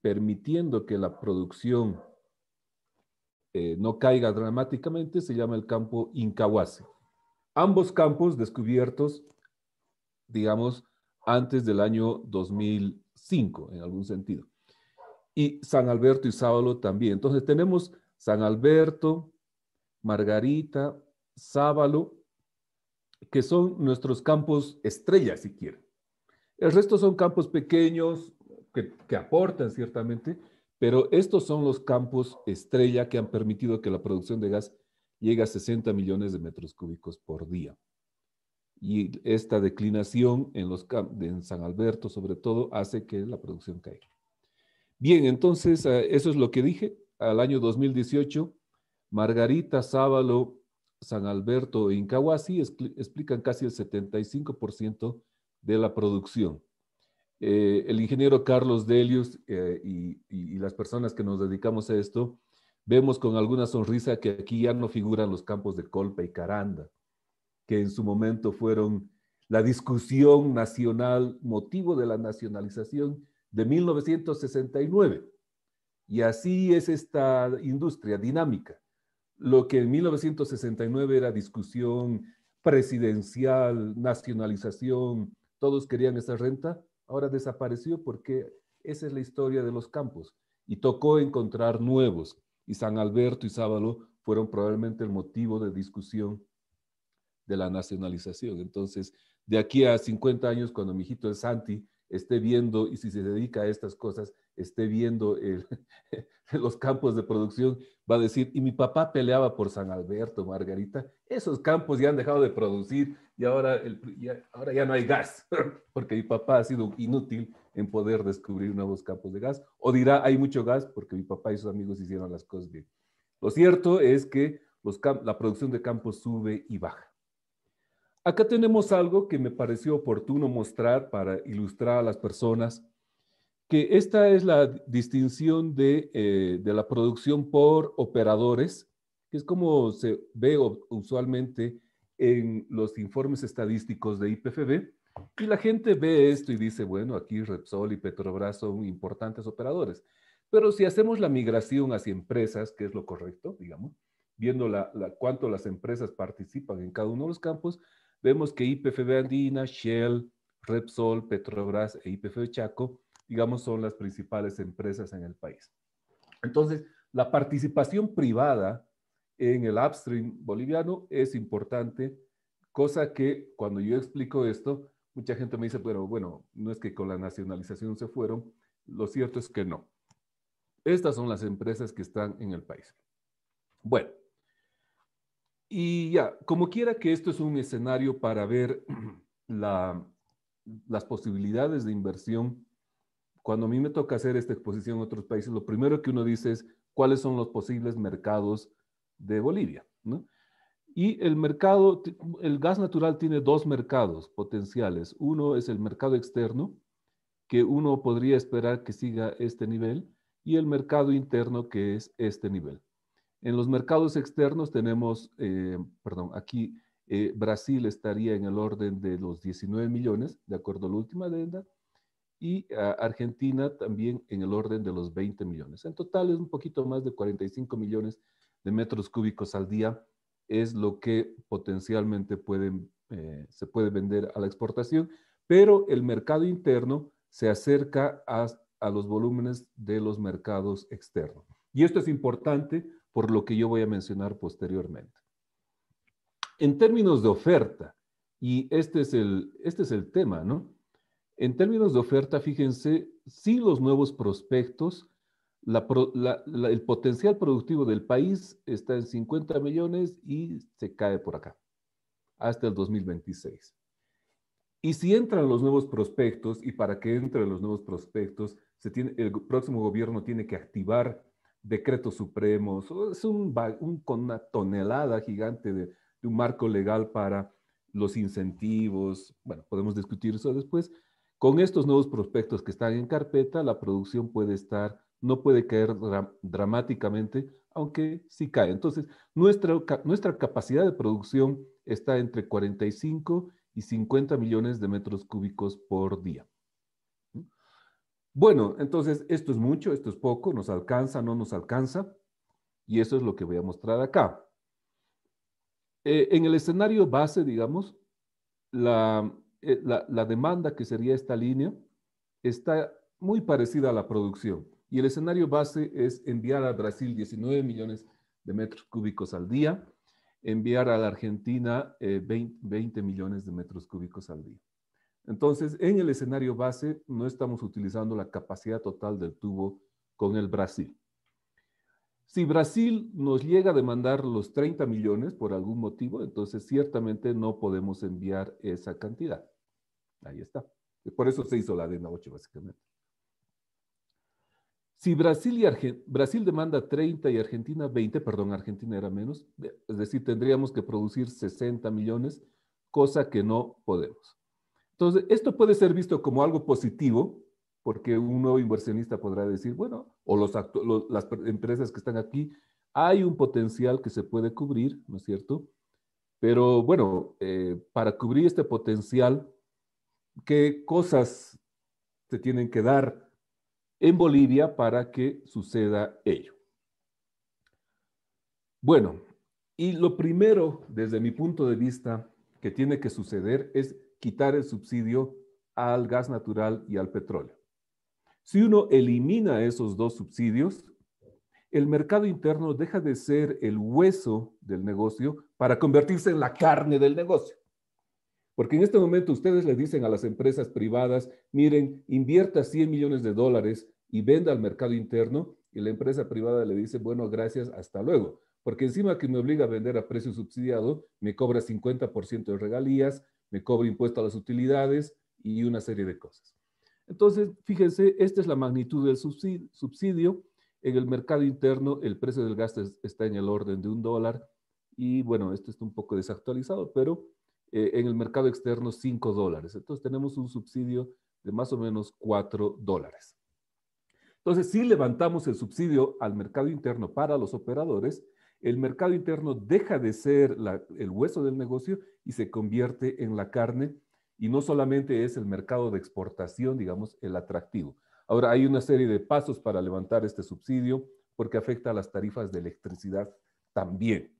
permitiendo que la producción no caiga dramáticamente, se llama el campo Incahuasi. Ambos campos descubiertos, digamos, antes del año 2005, en algún sentido. Y San Alberto y Sábalo también. Entonces tenemos San Alberto, Margarita, Sábalo, que son nuestros campos estrella, si quieren. El resto son campos pequeños que aportan ciertamente, pero estos son los campos estrella que han permitido que la producción de gas llegue a 60 millones de metros cúbicos por día. Y esta declinación en San Alberto, sobre todo, hace que la producción caiga. Bien, entonces, eso es lo que dije. Al año 2018, Margarita, Sábalo, San Alberto e Incahuasi explican casi el 75% de la producción. El ingeniero Carlos Delius y las personas que nos dedicamos a esto, vemos con alguna sonrisa que aquí ya no figuran los campos de Colpa y Caranda, que en su momento fueron la discusión nacional, motivo de la nacionalización de 1969. Y así es esta industria dinámica. Lo que en 1969 era discusión presidencial, nacionalización, todos querían esa renta, ahora desapareció porque esa es la historia de los campos. Y tocó encontrar nuevos. Y San Alberto y Sábalo fueron probablemente el motivo de discusión de la nacionalización. Entonces, de aquí a 50 años, cuando mi hijito el Santi esté viendo, y si se dedica a estas cosas, esté viendo los campos de producción, va a decir, y mi papá peleaba por San Alberto, Margarita, esos campos ya han dejado de producir y ahora ya no hay gas, porque mi papá ha sido inútil en poder descubrir nuevos campos de gas, o dirá, hay mucho gas porque mi papá y sus amigos hicieron las cosas bien. Lo cierto es que la producción de campos sube y baja. Acá tenemos algo que me pareció oportuno mostrar para ilustrar a las personas, que esta es la distinción de la producción por operadores, que es como se ve usualmente en los informes estadísticos de IPFB, y la gente ve esto y dice, bueno, aquí Repsol y Petrobras son importantes operadores, pero si hacemos la migración hacia empresas, que es lo correcto, digamos, viendo cuánto las empresas participan en cada uno de los campos, vemos que IPFB Andina, Shell, Repsol, Petrobras e IPFB Chaco, digamos, son las principales empresas en el país. Entonces, la participación privada en el upstream boliviano es importante, cosa que cuando yo explico esto, mucha gente me dice, pero bueno, no es que con la nacionalización se fueron, lo cierto es que no. Estas son las empresas que están en el país. Bueno, y ya, como quiera que esto es un escenario para ver las posibilidades de inversión. Cuando a mí me toca hacer esta exposición en otros países, lo primero que uno dice es cuáles son los posibles mercados de Bolivia, ¿no? Y el gas natural tiene dos mercados potenciales. Uno es el mercado externo, que uno podría esperar que siga este nivel, y el mercado interno, que es este nivel. En los mercados externos tenemos, aquí Brasil estaría en el orden de los 19 millones, de acuerdo a la última adenda, y Argentina también en el orden de los 20 millones. En total es un poquito más de 45 millones de metros cúbicos al día, es lo que potencialmente se puede vender a la exportación, pero el mercado interno se acerca a los volúmenes de los mercados externos. Y esto es importante por lo que yo voy a mencionar posteriormente. En términos de oferta, y este es el tema, ¿no? En términos de oferta, fíjense, sin los nuevos prospectos, el potencial productivo del país está en 50 millones y se cae por acá, hasta el 2026. Y si entran los nuevos prospectos, y para que entren los nuevos prospectos, el próximo gobierno tiene que activar decretos supremos, con una tonelada gigante de un marco legal para los incentivos. Bueno, podemos discutir eso después. Con estos nuevos prospectos que están en carpeta, la producción no puede caer dramáticamente, aunque sí cae. Entonces, nuestra capacidad de producción está entre 45 y 50 millones de metros cúbicos por día. Bueno, entonces esto es mucho, esto es poco, nos alcanza, no nos alcanza, y eso es lo que voy a mostrar acá. En el escenario base, digamos, la demanda, que sería esta línea, está muy parecida a la producción, y el escenario base es enviar a Brasil 19 millones de metros cúbicos al día, enviar a la Argentina 20 millones de metros cúbicos al día. Entonces, en el escenario base no estamos utilizando la capacidad total del tubo con el Brasil. Si Brasil nos llega a demandar los 30 millones por algún motivo, entonces ciertamente no podemos enviar esa cantidad. Ahí está. Por eso se hizo la ADENA 8, básicamente. Si Brasil demanda 30 y Argentina 20, perdón, Argentina era menos, es decir, tendríamos que producir 60 millones, cosa que no podemos. Entonces, esto puede ser visto como algo positivo, porque un nuevo inversionista podrá decir, bueno, o las empresas que están aquí, hay un potencial que se puede cubrir, ¿no es cierto? Pero bueno, para cubrir este potencial, ¿qué cosas se tienen que dar en Bolivia para que suceda ello? Bueno, y lo primero, desde mi punto de vista, que tiene que suceder es quitar el subsidio al gas natural y al petróleo. Si uno elimina esos dos subsidios, el mercado interno deja de ser el hueso del negocio para convertirse en la carne del negocio. Porque en este momento ustedes le dicen a las empresas privadas, miren, invierta 100 millones de dólares y venda al mercado interno, y la empresa privada le dice, bueno, gracias, hasta luego. Porque encima que me obliga a vender a precio subsidiado, me cobra 50% de regalías, me cobra impuesto a las utilidades y una serie de cosas. Entonces, fíjense, esta es la magnitud del subsidio. En el mercado interno, el precio del gas está en el orden de $1. Y bueno, esto está un poco desactualizado, pero en el mercado externo $5. Entonces, tenemos un subsidio de más o menos $4. Entonces, si levantamos el subsidio al mercado interno para los operadores, el mercado interno deja de ser el hueso del negocio y se convierte en la carne, y no solamente es el mercado de exportación, digamos, el atractivo. Ahora, hay una serie de pasos para levantar este subsidio porque afecta a las tarifas de electricidad también,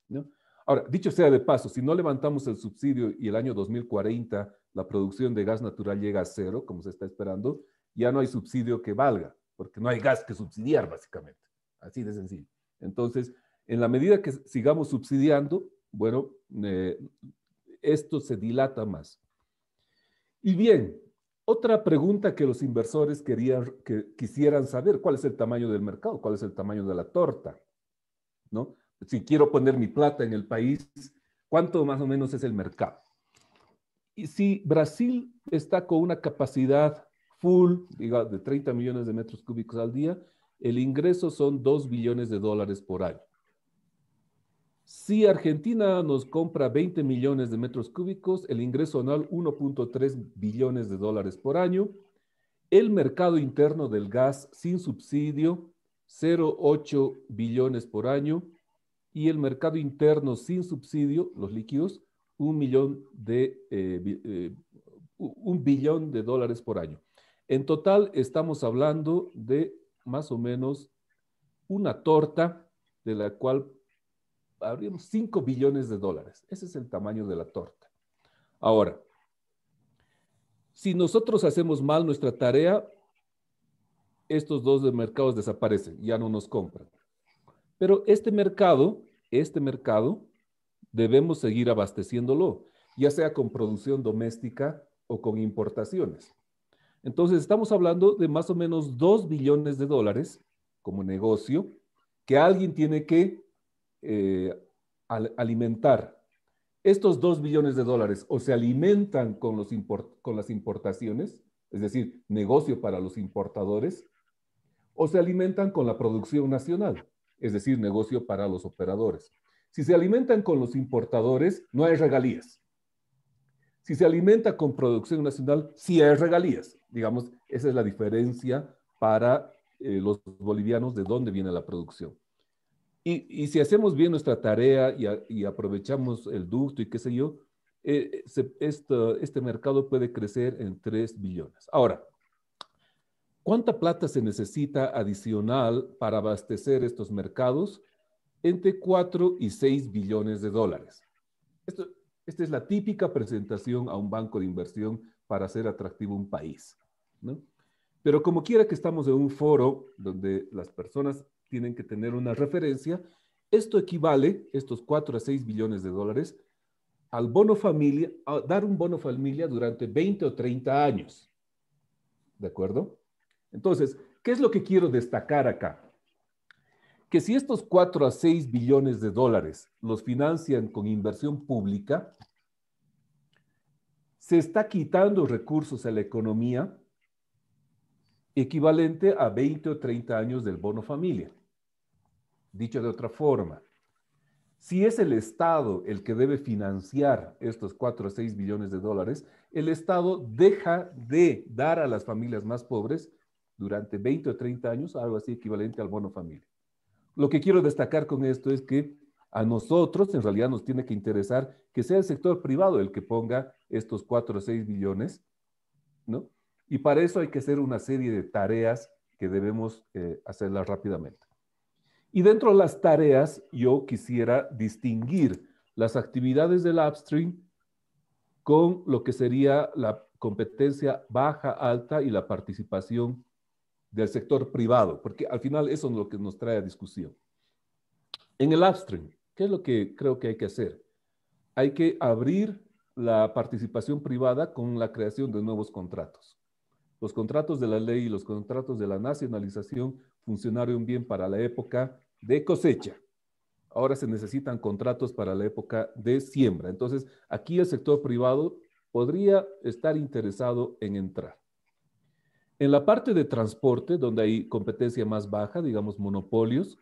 ¿no? Ahora, dicho sea de paso, si no levantamos el subsidio y el año 2040 la producción de gas natural llega a 0, como se está esperando, ya no hay subsidio que valga, porque no hay gas que subsidiar, básicamente. Así de sencillo. Entonces, en la medida que sigamos subsidiando, bueno, esto se dilata más. Y bien, otra pregunta que los inversores quisieran saber, ¿cuál es el tamaño del mercado? ¿Cuál es el tamaño de la torta? ¿No? Si quiero poner mi plata en el país, ¿cuánto más o menos es el mercado? Y si Brasil está con una capacidad full, digamos, de 30 millones de metros cúbicos al día, el ingreso son $2 billones por año. Si Argentina nos compra 20 millones de metros cúbicos, el ingreso anual $1.3 billones por año. El mercado interno del gas sin subsidio, 0.8 billones por año. Y el mercado interno sin subsidio, los líquidos, $1 billón por año. En total estamos hablando de más o menos una torta de la cual habríamos 5 billones de dólares. Ese es el tamaño de la torta. Ahora, si nosotros hacemos mal nuestra tarea, estos dos mercados desaparecen, ya no nos compran. Pero este mercado, debemos seguir abasteciéndolo, ya sea con producción doméstica o con importaciones. Entonces, estamos hablando de más o menos 2 billones de dólares como negocio que alguien tiene que alimentar. Estos 2 billones de dólares o se alimentan con las importaciones, es decir, negocio para los importadores, o se alimentan con la producción nacional, es decir, negocio para los operadores. Si se alimentan con los importadores, no hay regalías. Si se alimenta con producción nacional, sí hay regalías. Digamos, esa es la diferencia para los bolivianos de dónde viene la producción. Y si hacemos bien nuestra tarea y aprovechamos el ducto y qué sé yo, este mercado puede crecer en 3 billones. Ahora, ¿cuánta plata se necesita adicional para abastecer estos mercados? Entre 4 y 6 billones de dólares. Esta es la típica presentación a un banco de inversión para hacer atractivo un país, ¿no? Pero como quiera que estamos en un foro donde las personas tienen que tener una referencia, esto equivale, estos 4 a 6 billones de dólares, al bono familia, a dar un bono familia durante 20 o 30 años. ¿De acuerdo? Entonces, ¿qué es lo que quiero destacar acá? Que si estos 4 a 6 billones de dólares los financian con inversión pública, se está quitando recursos a la economía equivalente a 20 o 30 años del bono familia. Dicho de otra forma, si es el Estado el que debe financiar estos 4 a 6 billones de dólares, el Estado deja de dar a las familias más pobres durante 20 o 30 años, algo así equivalente al bono familia. Lo que quiero destacar con esto es que a nosotros en realidad nos tiene que interesar que sea el sector privado el que ponga estos 4 o 6 billones, ¿no? Y para eso hay que hacer una serie de tareas que debemos hacerlas rápidamente. Y dentro de las tareas yo quisiera distinguir las actividades del upstream con lo que sería la competencia baja, alta y la participación del sector privado, porque al final eso es lo que nos trae a discusión. En el upstream, ¿qué es lo que creo que hay que hacer? Hay que abrir la participación privada con la creación de nuevos contratos. Los contratos de la ley y los contratos de la nacionalización funcionaron bien para la época de cosecha. Ahora se necesitan contratos para la época de siembra. Entonces, aquí el sector privado podría estar interesado en entrar. En la parte de transporte, donde hay competencia más baja, digamos monopolios,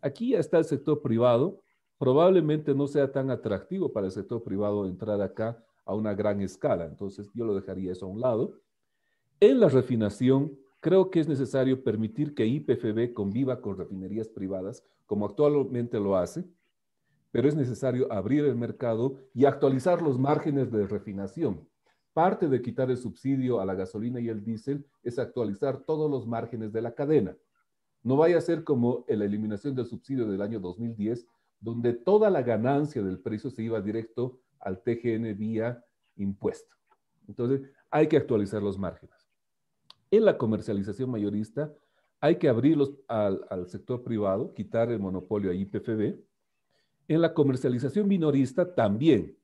aquí ya está el sector privado. Probablemente no sea tan atractivo para el sector privado entrar acá a una gran escala. Entonces, yo lo dejaría eso a un lado. En la refinación, creo que es necesario permitir que YPFB conviva con refinerías privadas, como actualmente lo hace, pero es necesario abrir el mercado y actualizar los márgenes de refinación. Parte de quitar el subsidio a la gasolina y el diésel es actualizar todos los márgenes de la cadena. No vaya a ser como en la eliminación del subsidio del año 2010, donde toda la ganancia del precio se iba directo al TGN vía impuesto. Entonces, hay que actualizar los márgenes. En la comercialización mayorista, hay que abrirlos al sector privado, quitar el monopolio a YPFB. En la comercialización minorista también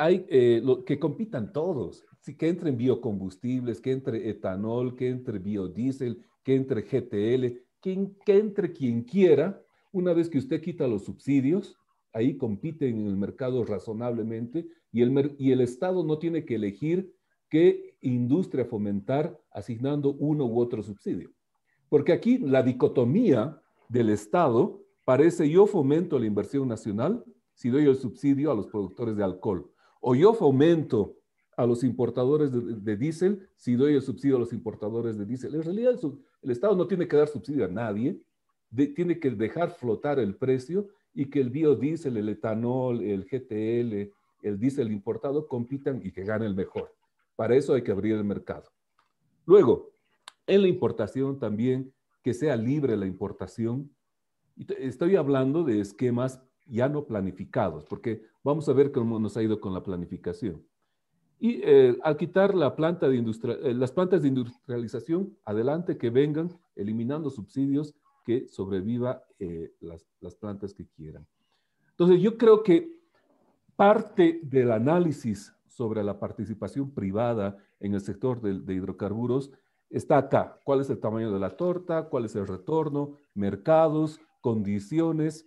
hay que compitan todos, que entren biocombustibles, que entre etanol, que entre biodiesel, que entre GTL, que entre quien quiera. Una vez que usted quita los subsidios, ahí compiten en el mercado razonablemente y el Estado no tiene que elegir qué industria fomentar asignando uno u otro subsidio. Porque aquí la dicotomía del Estado parece: yo fomento la inversión nacional si doy el subsidio a los productores de alcohol, o yo fomento a los importadores de diésel si doy el subsidio a los importadores de diésel. En realidad el Estado no tiene que dar subsidio a nadie, tiene que dejar flotar el precio y que el biodiesel, el etanol, el GTL, el diésel importado compitan y que gane el mejor. Para eso hay que abrir el mercado. Luego, en la importación también, que sea libre la importación. Estoy hablando de esquemas ya no planificados, porque vamos a ver cómo nos ha ido con la planificación. Y al quitar las plantas de industrialización, adelante que vengan, eliminando subsidios, que sobreviva las plantas que quieran. Entonces, yo creo que parte del análisis sobre la participación privada en el sector de hidrocarburos está acá. ¿Cuál es el tamaño de la torta? ¿Cuál es el retorno? Mercados, condiciones,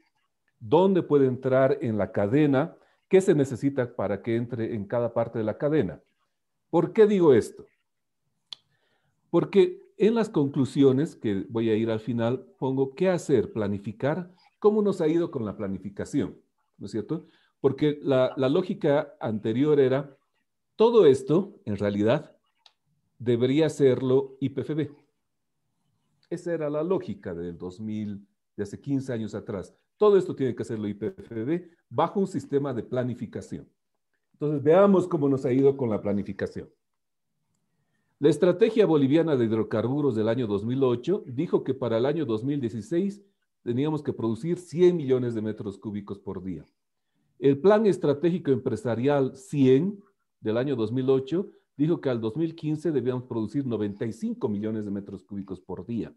dónde puede entrar en la cadena, qué se necesita para que entre en cada parte de la cadena. ¿Por qué digo esto? Porque en las conclusiones, que voy a ir al final, pongo qué hacer, planificar, cómo nos ha ido con la planificación, ¿no es cierto? Porque la lógica anterior era, todo esto, en realidad, debería hacerlo IPFB. Esa era la lógica del 2000, de hace 15 años atrás. Todo esto tiene que hacerlo IPFB bajo un sistema de planificación. Entonces, veamos cómo nos ha ido con la planificación. La estrategia boliviana de hidrocarburos del año 2008 dijo que para el año 2016 teníamos que producir 100 millones de metros cúbicos por día. El Plan Estratégico Empresarial 100 del año 2008 dijo que al 2015 debíamos producir 95 millones de metros cúbicos por día.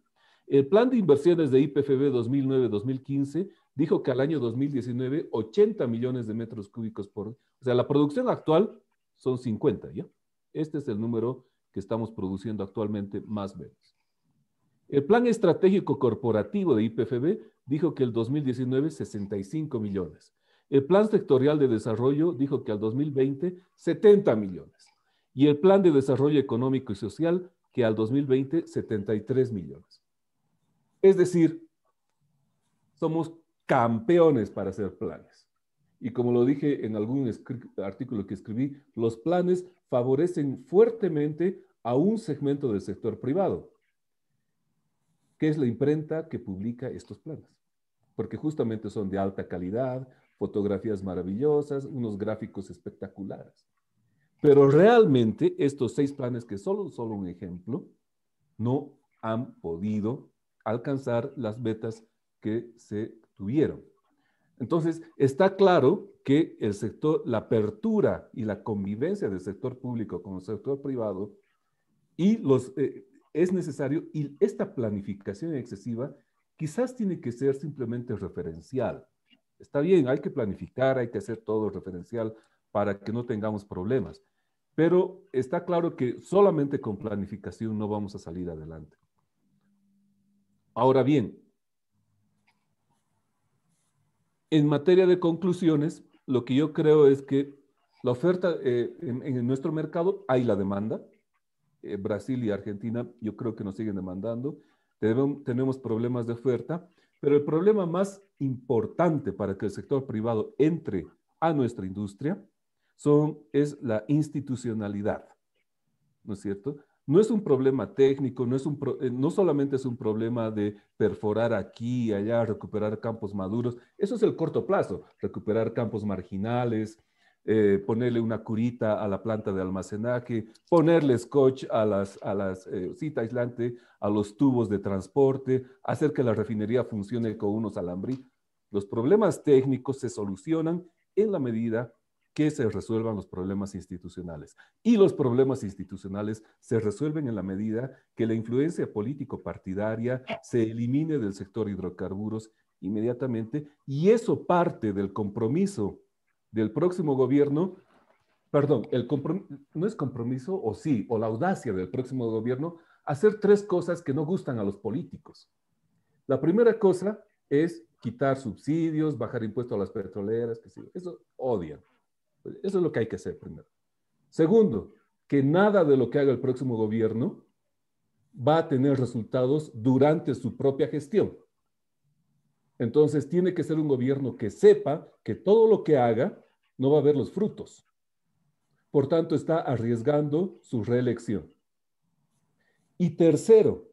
El Plan de Inversiones de IPFB 2009-2015 dijo que al año 2019 80 millones de metros cúbicos por... O sea, la producción actual son 50, ¿ya? Este es el número que estamos produciendo actualmente, más o menos. El Plan Estratégico Corporativo de IPFB dijo que el 2019 65 millones. El Plan Sectorial de Desarrollo dijo que al 2020 70 millones. Y el Plan de Desarrollo Económico y Social que al 2020 73 millones. Es decir, somos campeones para hacer planes. Y como lo dije en algún artículo que escribí, los planes favorecen fuertemente a un segmento del sector privado, que es la imprenta que publica estos planes. Porque justamente son de alta calidad, fotografías maravillosas, unos gráficos espectaculares. Pero realmente estos 6 planes, que solo un ejemplo, no han podido alcanzar las metas que se tuvieron. Entonces, está claro que el sector, la apertura y la convivencia del sector público con el sector privado y es necesario, y esta planificación excesiva quizás tiene que ser simplemente referencial. Está bien, hay que planificar, hay que hacer todo referencial para que no tengamos problemas, pero está claro que solamente con planificación no vamos a salir adelante. Ahora bien, en materia de conclusiones, lo que yo creo es que la oferta en nuestro mercado hay la demanda. Brasil y Argentina yo creo que nos siguen demandando. Tenemos problemas de oferta, pero el problema más importante para que el sector privado entre a nuestra industria es la institucionalidad, ¿no es cierto? No es un problema técnico, no solamente es un problema de perforar aquí y allá, recuperar campos maduros. Eso es el corto plazo, recuperar campos marginales, ponerle una curita a la planta de almacenaje, ponerle scotch a las cinta aislante a los tubos de transporte, hacer que la refinería funcione con unos alambrí. Los problemas técnicos se solucionan en la medida que se resuelvan los problemas institucionales. Y los problemas institucionales se resuelven en la medida que la influencia político-partidaria se elimine del sector hidrocarburos inmediatamente, y eso parte del compromiso del próximo gobierno, perdón, no es compromiso, o sí, o la audacia del próximo gobierno, hacer 3 cosas que no gustan a los políticos. La primera cosa es quitar subsidios, bajar impuestos a las petroleras, que sí, eso odian. Eso es lo que hay que hacer primero. Segundo, que nada de lo que haga el próximo gobierno va a tener resultados durante su propia gestión. Entonces, tiene que ser un gobierno que sepa que todo lo que haga no va a ver los frutos. Por tanto, está arriesgando su reelección. Y tercero,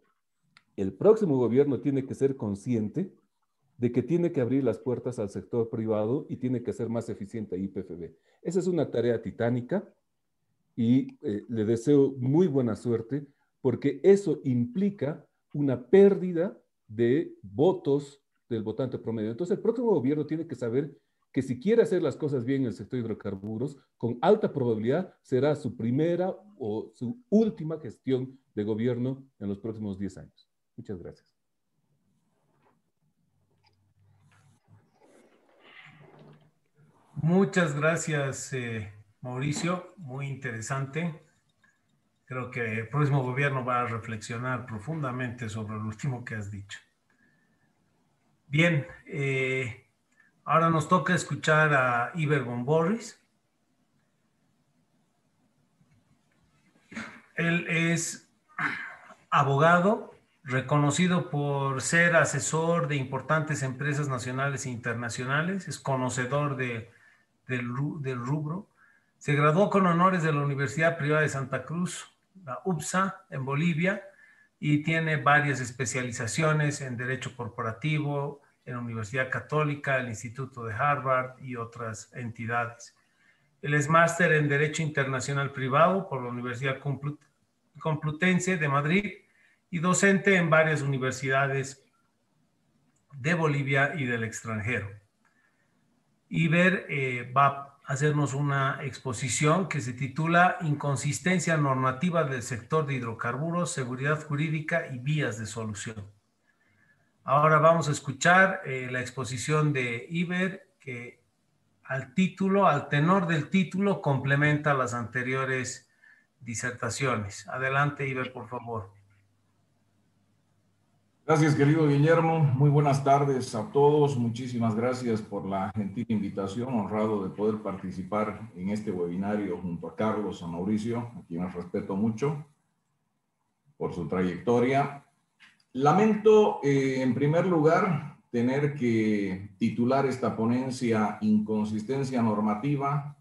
el próximo gobierno tiene que ser consciente de que tiene que abrir las puertas al sector privado y tiene que ser más eficiente a IPFB. Esa es una tarea titánica y le deseo muy buena suerte porque eso implica una pérdida de votos del votante promedio. Entonces, el próximo gobierno tiene que saber que si quiere hacer las cosas bien en el sector de hidrocarburos, con alta probabilidad será su primera o su última gestión de gobierno en los próximos 10 años. Muchas gracias. Muchas gracias, Mauricio. Muy interesante. Creo que el próximo gobierno va a reflexionar profundamente sobre lo último que has dicho. Bien, ahora nos toca escuchar a Iber Gomborris. Él es abogado, reconocido por ser asesor de importantes empresas nacionales e internacionales, es conocedor del rubro. Se graduó con honores de la Universidad Privada de Santa Cruz, la UPSA, en Bolivia, y tiene varias especializaciones en Derecho Corporativo, en la Universidad Católica, el Instituto de Harvard y otras entidades. Él es máster en Derecho Internacional Privado por la Universidad Complutense de Madrid y docente en varias universidades de Bolivia y del extranjero. Iber va a hacernos una exposición que se titula Inconsistencia normativa del sector de hidrocarburos, seguridad jurídica y vías de solución. Ahora vamos a escuchar la exposición de Iber, que al tenor del título, complementa las anteriores disertaciones. Adelante, Iber, por favor. Gracias, querido Guillermo. Muy buenas tardes a todos. Muchísimas gracias por la gentil invitación. Honrado de poder participar en este webinario junto a Carlos, a Mauricio, a quienes respeto mucho por su trayectoria. Lamento, en primer lugar, tener que titular esta ponencia Inconsistencia normativa,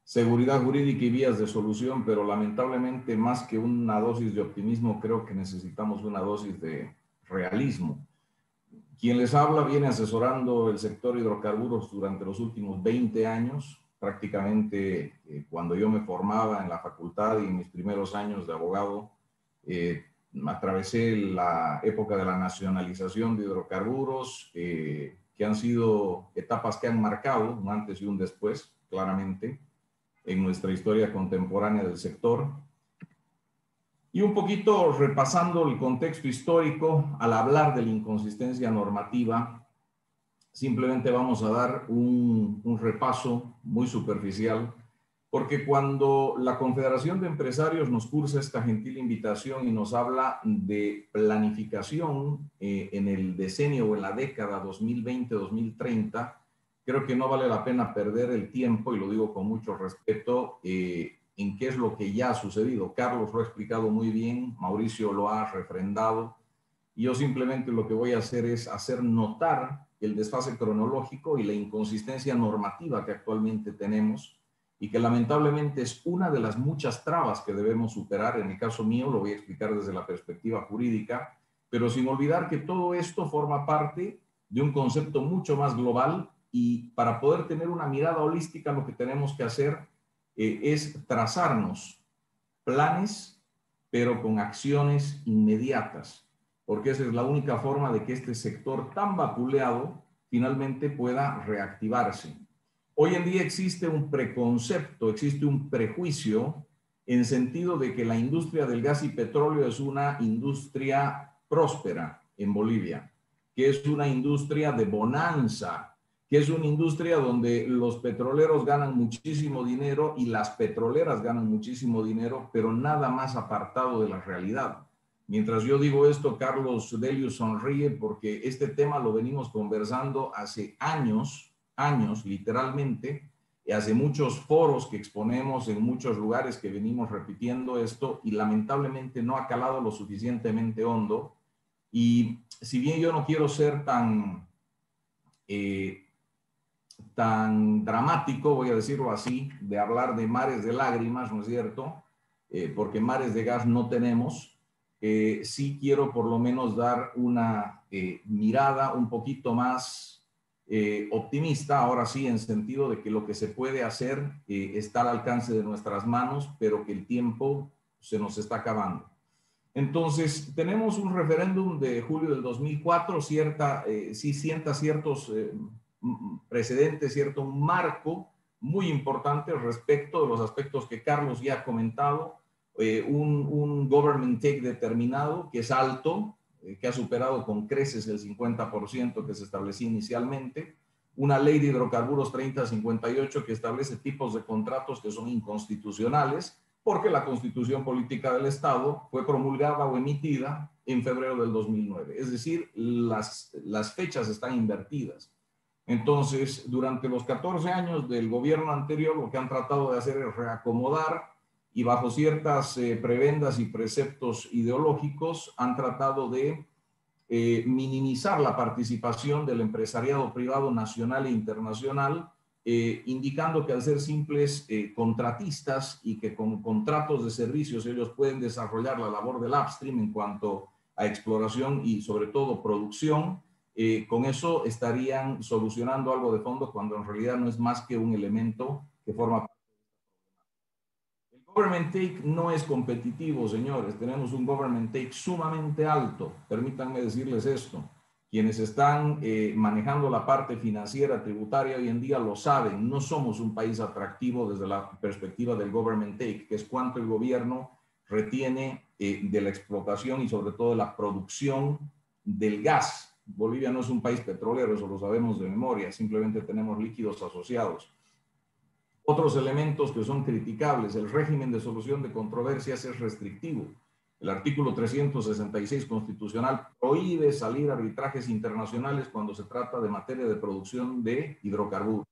seguridad jurídica y vías de solución, pero lamentablemente más que una dosis de optimismo, creo que necesitamos una dosis de realismo. Quien les habla viene asesorando el sector hidrocarburos durante los últimos 20 años, prácticamente cuando yo me formaba en la facultad y en mis primeros años de abogado, atravesé la época de la nacionalización de hidrocarburos, que han sido etapas que han marcado un antes y un después, claramente, en nuestra historia contemporánea del sector. Y un poquito repasando el contexto histórico, al hablar de la inconsistencia normativa, simplemente vamos a dar un repaso muy superficial, porque cuando la Confederación de Empresarios nos cursa esta gentil invitación y nos habla de planificación en el decenio o en la década 2020-2030, creo que no vale la pena perder el tiempo, y lo digo con mucho respeto, en qué es lo que ya ha sucedido. Carlos lo ha explicado muy bien, Mauricio lo ha refrendado, y yo simplemente lo que voy a hacer es hacer notar el desfase cronológico y la inconsistencia normativa que actualmente tenemos, y que lamentablemente es una de las muchas trabas que debemos superar. En el caso mío lo voy a explicar desde la perspectiva jurídica, pero sin olvidar que todo esto forma parte de un concepto mucho más global, y para poder tener una mirada holística lo que tenemos que hacer es trazarnos planes, pero con acciones inmediatas, porque esa es la única forma de que este sector tan vapuleado finalmente pueda reactivarse. Hoy en día existe un preconcepto, existe un prejuicio en sentido de que la industria del gas y petróleo es una industria próspera en Bolivia, que es una industria de bonanza, que es una industria donde los petroleros ganan muchísimo dinero y las petroleras ganan muchísimo dinero, pero nada más apartado de la realidad. Mientras yo digo esto, Carlos Delius sonríe, porque este tema lo venimos conversando hace años, literalmente, y hace muchos foros que exponemos en muchos lugares que venimos repitiendo esto, y lamentablemente no ha calado lo suficientemente hondo. Y si bien yo no quiero ser tan dramático, voy a decirlo así, de hablar de mares de lágrimas, ¿no es cierto? Porque mares de gas no tenemos. Sí quiero por lo menos dar una mirada un poquito más optimista, ahora sí, en sentido de que lo que se puede hacer está al alcance de nuestras manos, pero que el tiempo se nos está acabando. Entonces, tenemos un referéndum de julio del 2004, sí sienta ciertos precedentes, cierto marco muy importante respecto de los aspectos que Carlos ya ha comentado, un government take determinado que es alto, que ha superado con creces el 50% que se establecía inicialmente, una ley de hidrocarburos 3058 que establece tipos de contratos que son inconstitucionales, porque la Constitución Política del Estado fue promulgada o emitida en febrero del 2009. Es decir, las fechas están invertidas. Entonces, durante los 14 años del gobierno anterior, lo que han tratado de hacer es reacomodar y bajo ciertas prebendas y preceptos ideológicos han tratado de minimizar la participación del empresariado privado nacional e internacional, indicando que al ser simples contratistas y que con contratos de servicios ellos pueden desarrollar la labor del upstream en cuanto a exploración y sobre todo producción, con eso estarían solucionando algo de fondo cuando en realidad no es más que un elemento que forma parte. El government take no es competitivo, señores. Tenemos un government take sumamente alto. Permítanme decirles esto. Quienes están manejando la parte financiera tributaria hoy en día lo saben. No somos un país atractivo desde la perspectiva del government take, que es cuánto el gobierno retiene de la explotación y sobre todo de la producción del gas. Bolivia no es un país petrolero, eso lo sabemos de memoria, simplemente tenemos líquidos asociados. Otros elementos que son criticables, el régimen de solución de controversias es restrictivo. El artículo 366 constitucional prohíbe salir a arbitrajes internacionales cuando se trata de materia de producción de hidrocarburos.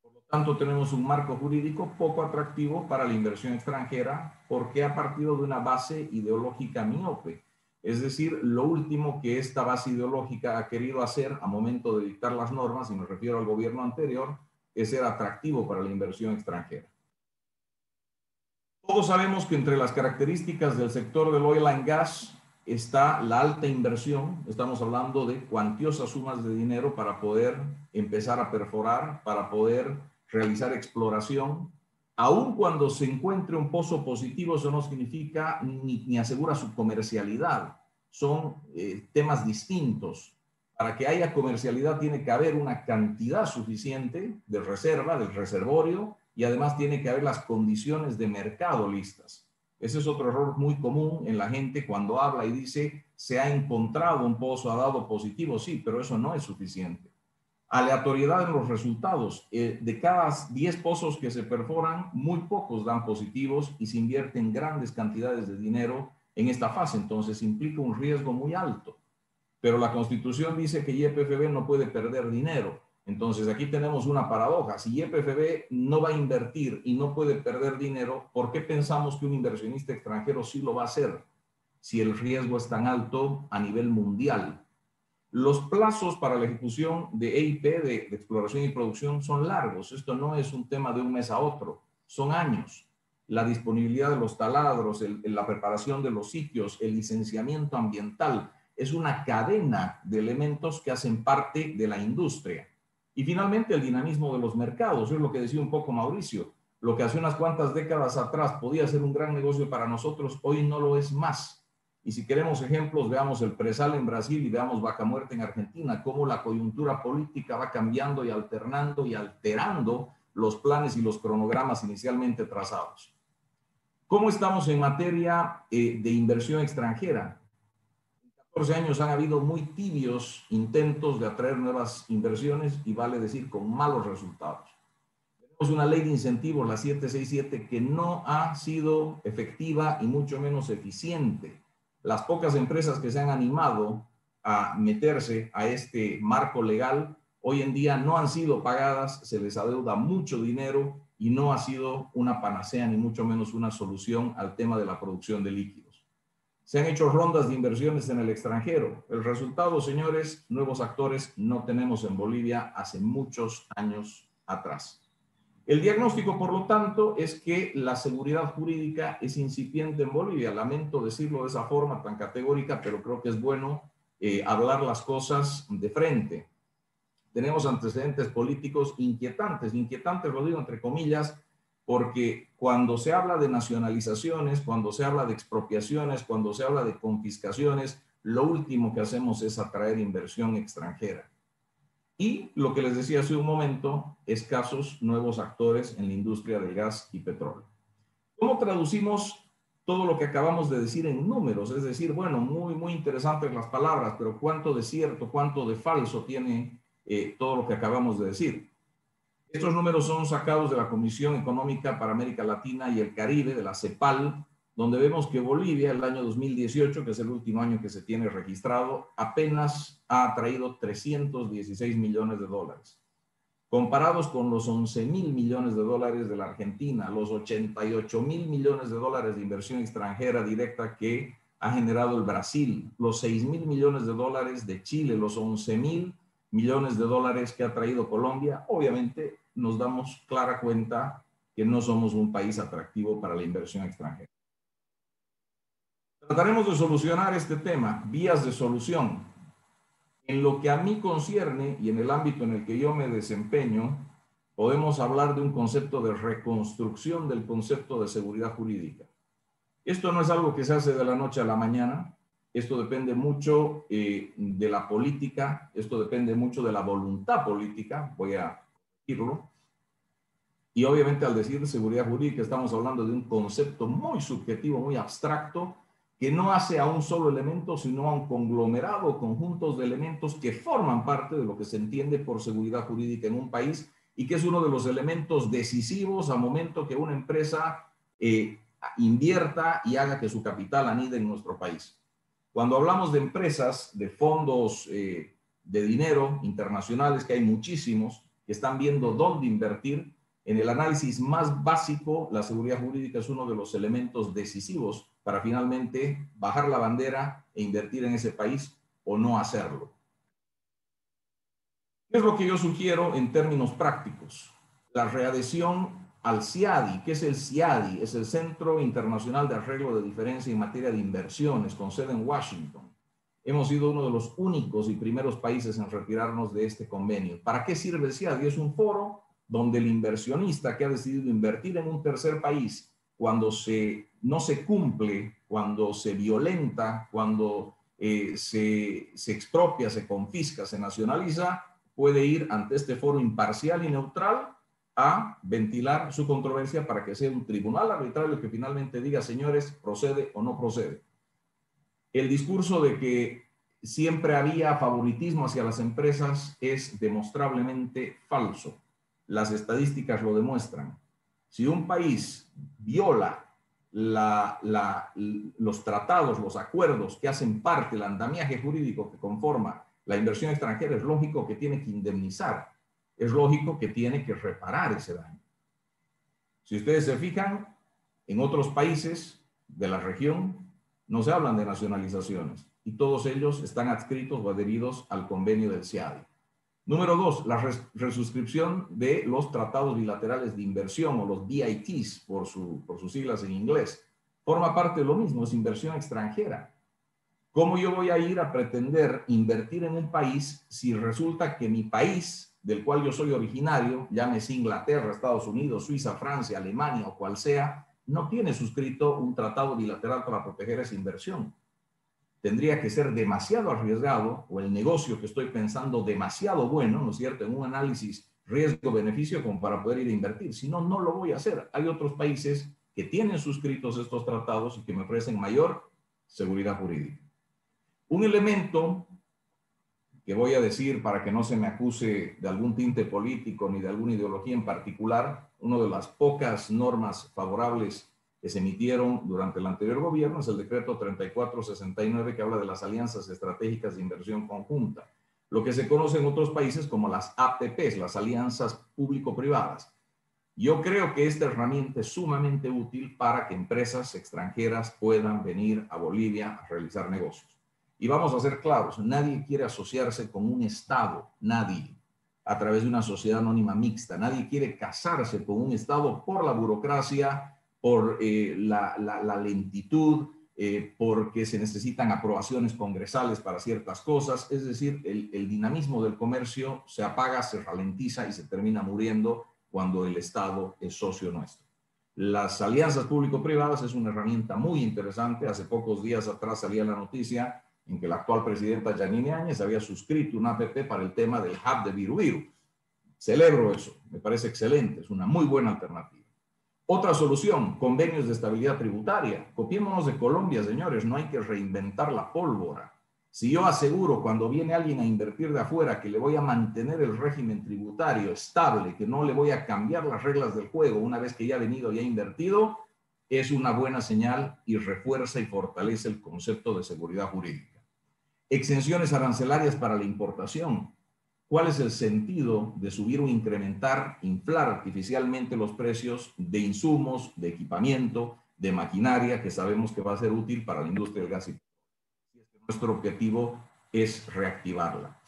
Por lo tanto, tenemos un marco jurídico poco atractivo para la inversión extranjera porque ha partido de una base ideológica miope. Es decir, lo último que esta base ideológica ha querido hacer a momento de dictar las normas, y me refiero al gobierno anterior, es ser atractivo para la inversión extranjera. Todos sabemos que entre las características del sector del oil and gas está la alta inversión. Estamos hablando de cuantiosas sumas de dinero para poder empezar a perforar, para poder realizar exploración. Aun cuando se encuentre un pozo positivo, eso no significa ni asegura su comercialidad. Son temas distintos. Para que haya comercialidad tiene que haber una cantidad suficiente de reserva, del reservorio, y además tiene que haber las condiciones de mercado listas. Ese es otro error muy común en la gente cuando habla y dice se ha encontrado un pozo, ha dado positivo, sí, pero eso no es suficiente. Aleatoriedad en los resultados. De cada 10 pozos que se perforan, muy pocos dan positivos y se invierten grandes cantidades de dinero en esta fase. Entonces implica un riesgo muy alto. Pero la Constitución dice que YPFB no puede perder dinero. Entonces aquí tenemos una paradoja. Si YPFB no va a invertir y no puede perder dinero, ¿por qué pensamos que un inversionista extranjero sí lo va a hacer? Si el riesgo es tan alto a nivel mundial. Los plazos para la ejecución de EIP, de exploración y producción, son largos. Esto no es un tema de un mes a otro, son años. La disponibilidad de los taladros, la preparación de los sitios, el licenciamiento ambiental, es una cadena de elementos que hacen parte de la industria. Y finalmente el dinamismo de los mercados, es lo que decía un poco Mauricio. Lo que hace unas cuantas décadas atrás podía ser un gran negocio para nosotros, hoy no lo es más. Y si queremos ejemplos, veamos el presal en Brasil y veamos Vaca Muerta en Argentina, cómo la coyuntura política va cambiando y alternando y alterando los planes y los cronogramas inicialmente trazados. ¿Cómo estamos en materia de inversión extranjera? En 14 años han habido muy tibios intentos de atraer nuevas inversiones y vale decir con malos resultados. Tenemos una ley de incentivos, la 767, que no ha sido efectiva y mucho menos eficiente. Las pocas empresas que se han animado a meterse a este marco legal, hoy en día no han sido pagadas, se les adeuda mucho dinero y no ha sido una panacea ni mucho menos una solución al tema de la producción de líquidos. Se han hecho rondas de inversiones en el extranjero. El resultado, señores, nuevos actores no tenemos en Bolivia hace muchos años atrás. El diagnóstico, por lo tanto, es que la seguridad jurídica es incipiente en Bolivia. Lamento decirlo de esa forma tan categórica, pero creo que es bueno hablar las cosas de frente. Tenemos antecedentes políticos inquietantes lo digo entre comillas, porque cuando se habla de nacionalizaciones, cuando se habla de expropiaciones, cuando se habla de confiscaciones, lo último que hacemos es atraer inversión extranjera. Y lo que les decía hace un momento, escasos nuevos actores en la industria del gas y petróleo. ¿Cómo traducimos todo lo que acabamos de decir en números? Es decir, bueno, muy interesantes las palabras, pero ¿cuánto de cierto, cuánto de falso tiene todo lo que acabamos de decir? Estos números son sacados de la Comisión Económica para América Latina y el Caribe, de la CEPAL, donde vemos que Bolivia, el año 2018, que es el último año que se tiene registrado, apenas ha atraído 316 millones de dólares. Comparados con los 11.000 millones de dólares de la Argentina, los 88.000 millones de dólares de inversión extranjera directa que ha generado el Brasil, los 6.000 millones de dólares de Chile, los 11.000 millones de dólares que ha traído Colombia, obviamente nos damos clara cuenta que no somos un país atractivo para la inversión extranjera. Trataremos de solucionar este tema, vías de solución. En lo que a mí concierne y en el ámbito en el que yo me desempeño, podemos hablar de un concepto de reconstrucción del concepto de seguridad jurídica. Esto no es algo que se hace de la noche a la mañana, esto depende mucho de la política, esto depende mucho de la voluntad política, voy a decirlo. Y obviamente al decir seguridad jurídica estamos hablando de un concepto muy subjetivo, muy abstracto, que no hace a un solo elemento, sino a un conglomerado o conjuntos de elementos que forman parte de lo que se entiende por seguridad jurídica en un país y que es uno de los elementos decisivos al momento que una empresa invierta y haga que su capital anide en nuestro país. Cuando hablamos de empresas, de fondos de dinero internacionales, que hay muchísimos, que están viendo dónde invertir, en el análisis más básico, la seguridad jurídica es uno de los elementos decisivos para finalmente bajar la bandera e invertir en ese país o no hacerlo. ¿Qué es lo que yo sugiero en términos prácticos? La readhesión al CIADI. ¿Qué es el CIADI? Es el Centro Internacional de Arreglo de Diferencia en materia de inversiones, con sede en Washington. Hemos sido uno de los únicos y primeros países en retirarnos de este convenio. ¿Para qué sirve el CIADI? Es un foro donde el inversionista que ha decidido invertir en un tercer país, cuando no se cumple, cuando se violenta, cuando se expropia, se confisca, se nacionaliza, puede ir ante este foro imparcial y neutral a ventilar su controversia para que sea un tribunal arbitrario que finalmente diga, señores, procede o no procede. El discurso de que siempre había favoritismo hacia las empresas es demostrablemente falso. Las estadísticas lo demuestran. Si un país viola los tratados, los acuerdos que hacen parte del andamiaje jurídico que conforma la inversión extranjera, es lógico que tiene que indemnizar, es lógico que tiene que reparar ese daño. Si ustedes se fijan, en otros países de la región no se hablan de nacionalizaciones y todos ellos están adscritos o adheridos al convenio del CIADI. Número 2, la resuscripción de los tratados bilaterales de inversión o los BITs por sus siglas en inglés. Forma parte de lo mismo, es inversión extranjera. ¿Cómo yo voy a ir a pretender invertir en un país si resulta que mi país, del cual yo soy originario, llámese Inglaterra, Estados Unidos, Suiza, Francia, Alemania o cual sea, no tiene suscrito un tratado bilateral para proteger esa inversión? Tendría que ser demasiado arriesgado o el negocio que estoy pensando demasiado bueno, ¿no es cierto?, en un análisis riesgo-beneficio como para poder ir a invertir. Si no, no lo voy a hacer. Hay otros países que tienen suscritos estos tratados y que me ofrecen mayor seguridad jurídica. Un elemento que voy a decir para que no se me acuse de algún tinte político ni de alguna ideología en particular, una de las pocas normas favorables que se emitieron durante el anterior gobierno es el decreto 3469 que habla de las alianzas estratégicas de inversión conjunta, lo que se conoce en otros países como las APPs, las alianzas público-privadas. Yo creo que esta herramienta es sumamente útil para que empresas extranjeras puedan venir a Bolivia a realizar negocios. Y vamos a ser claros, nadie quiere asociarse con un Estado, nadie, a través de una sociedad anónima mixta. Nadie quiere casarse con un Estado por la burocracia, por la lentitud, porque se necesitan aprobaciones congresales para ciertas cosas. Es decir, el dinamismo del comercio se apaga, se ralentiza y se termina muriendo cuando el Estado es socio nuestro. Las alianzas público-privadas es una herramienta muy interesante. Hace pocos días atrás salía la noticia en que la actual presidenta Yanine Áñez había suscrito una APP para el tema del hub de Viru Viru. Celebro eso, me parece excelente, es una muy buena alternativa. Otra solución, convenios de estabilidad tributaria. Copiémonos de Colombia, señores, no hay que reinventar la pólvora. Si yo aseguro cuando viene alguien a invertir de afuera que le voy a mantener el régimen tributario estable, que no le voy a cambiar las reglas del juego una vez que ya ha venido y ha invertido, es una buena señal y refuerza y fortalece el concepto de seguridad jurídica. Exenciones arancelarias para la importación. ¿Cuál es el sentido de subir o incrementar, inflar artificialmente los precios de insumos, de equipamiento, de maquinaria que sabemos que va a ser útil para la industria del gas y petróleo? Nuestro objetivo es reactivarla.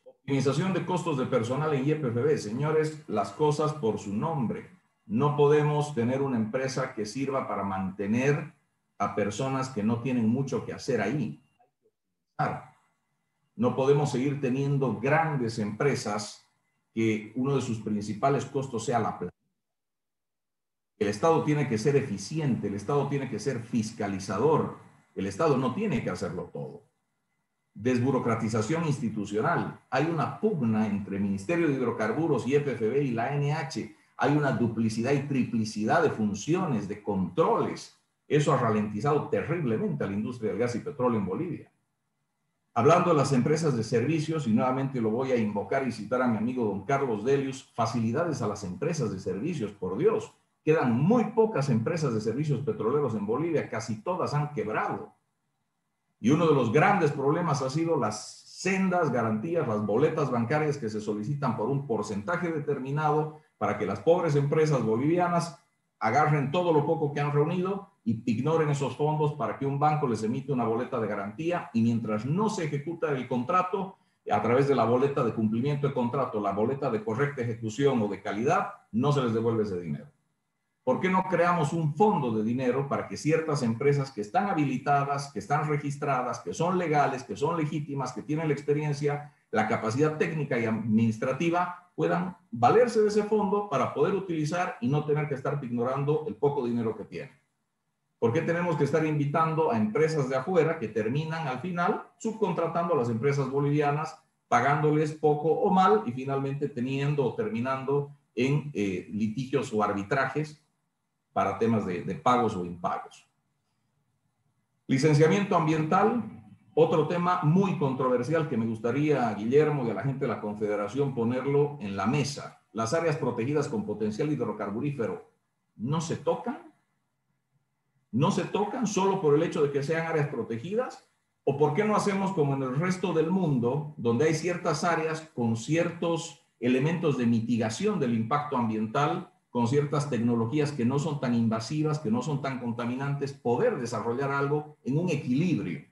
Optimización de costos de personal en YPFB. Señores, las cosas por su nombre. No podemos tener una empresa que sirva para mantener a personas que no tienen mucho que hacer ahí. No podemos seguir teniendo grandes empresas que uno de sus principales costos sea la plata. El Estado tiene que ser eficiente, el Estado tiene que ser fiscalizador, el Estado no tiene que hacerlo todo. Desburocratización institucional. Hay una pugna entre el Ministerio de Hidrocarburos y YPFB y la ANH. Hay una duplicidad y triplicidad de funciones, de controles. Eso ha ralentizado terriblemente a la industria del gas y petróleo en Bolivia. Hablando de las empresas de servicios, y nuevamente lo voy a invocar y citar a mi amigo don Carlos Delius, facilidades a las empresas de servicios, por Dios. Quedan muy pocas empresas de servicios petroleros en Bolivia, casi todas han quebrado. Y uno de los grandes problemas ha sido las sendas garantías, las boletas bancarias que se solicitan por un porcentaje determinado para que las pobres empresas bolivianas agarren todo lo poco que han reunido y ignoren esos fondos para que un banco les emite una boleta de garantía y mientras no se ejecuta el contrato, a través de la boleta de cumplimiento de contrato, la boleta de correcta ejecución o de calidad, no se les devuelve ese dinero. ¿Por qué no creamos un fondo de dinero para que ciertas empresas que están habilitadas, que están registradas, que son legales, que son legítimas, que tienen la experiencia, la capacidad técnica y administrativa, puedan valerse de ese fondo para poder utilizar y no tener que estar ignorando el poco dinero que tienen? ¿Por qué tenemos que estar invitando a empresas de afuera que terminan al final subcontratando a las empresas bolivianas, pagándoles poco o mal y finalmente teniendo o terminando en litigios o arbitrajes para temas de pagos o impagos? Licenciamiento ambiental, otro tema muy controversial que me gustaría, Guillermo, y a la gente de la Confederación ponerlo en la mesa. Las áreas protegidas con potencial hidrocarburífero no se tocan. ¿No se tocan solo por el hecho de que sean áreas protegidas? ¿O por qué no hacemos como en el resto del mundo, donde hay ciertas áreas con ciertos elementos de mitigación del impacto ambiental, con ciertas tecnologías que no son tan invasivas, que no son tan contaminantes, poder desarrollar algo en un equilibrio?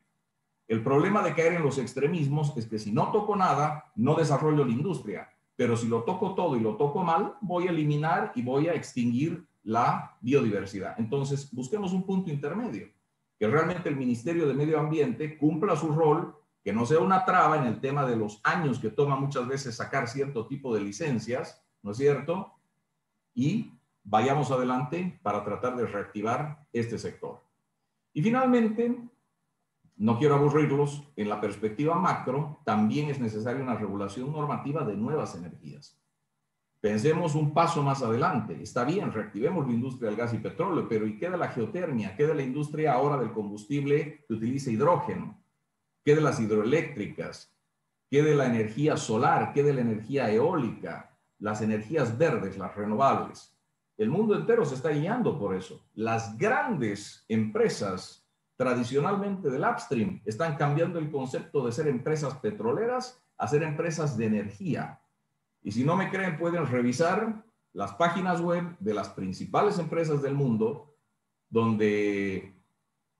El problema de caer en los extremismos es que si no toco nada, no desarrollo la industria. Pero si lo toco todo y lo toco mal, voy a eliminar y voy a extinguir la biodiversidad. Entonces, busquemos un punto intermedio, que realmente el Ministerio de Medio Ambiente cumpla su rol, que no sea una traba en el tema de los años que toma muchas veces sacar cierto tipo de licencias, ¿no es cierto? Y vayamos adelante para tratar de reactivar este sector. Y finalmente, no quiero aburrirlos, en la perspectiva macro, también es necesaria una regulación normativa de nuevas energías. Pensemos un paso más adelante. Está bien, reactivemos la industria del gas y petróleo, pero ¿y qué de la geotermia? ¿Qué de la industria ahora del combustible que utiliza hidrógeno? ¿Qué de las hidroeléctricas? ¿Qué de la energía solar? ¿Qué de la energía eólica? Las energías verdes, las renovables. El mundo entero se está guiando por eso. Las grandes empresas tradicionalmente del upstream están cambiando el concepto de ser empresas petroleras a ser empresas de energía. Y si no me creen, pueden revisar las páginas web de las principales empresas del mundo, donde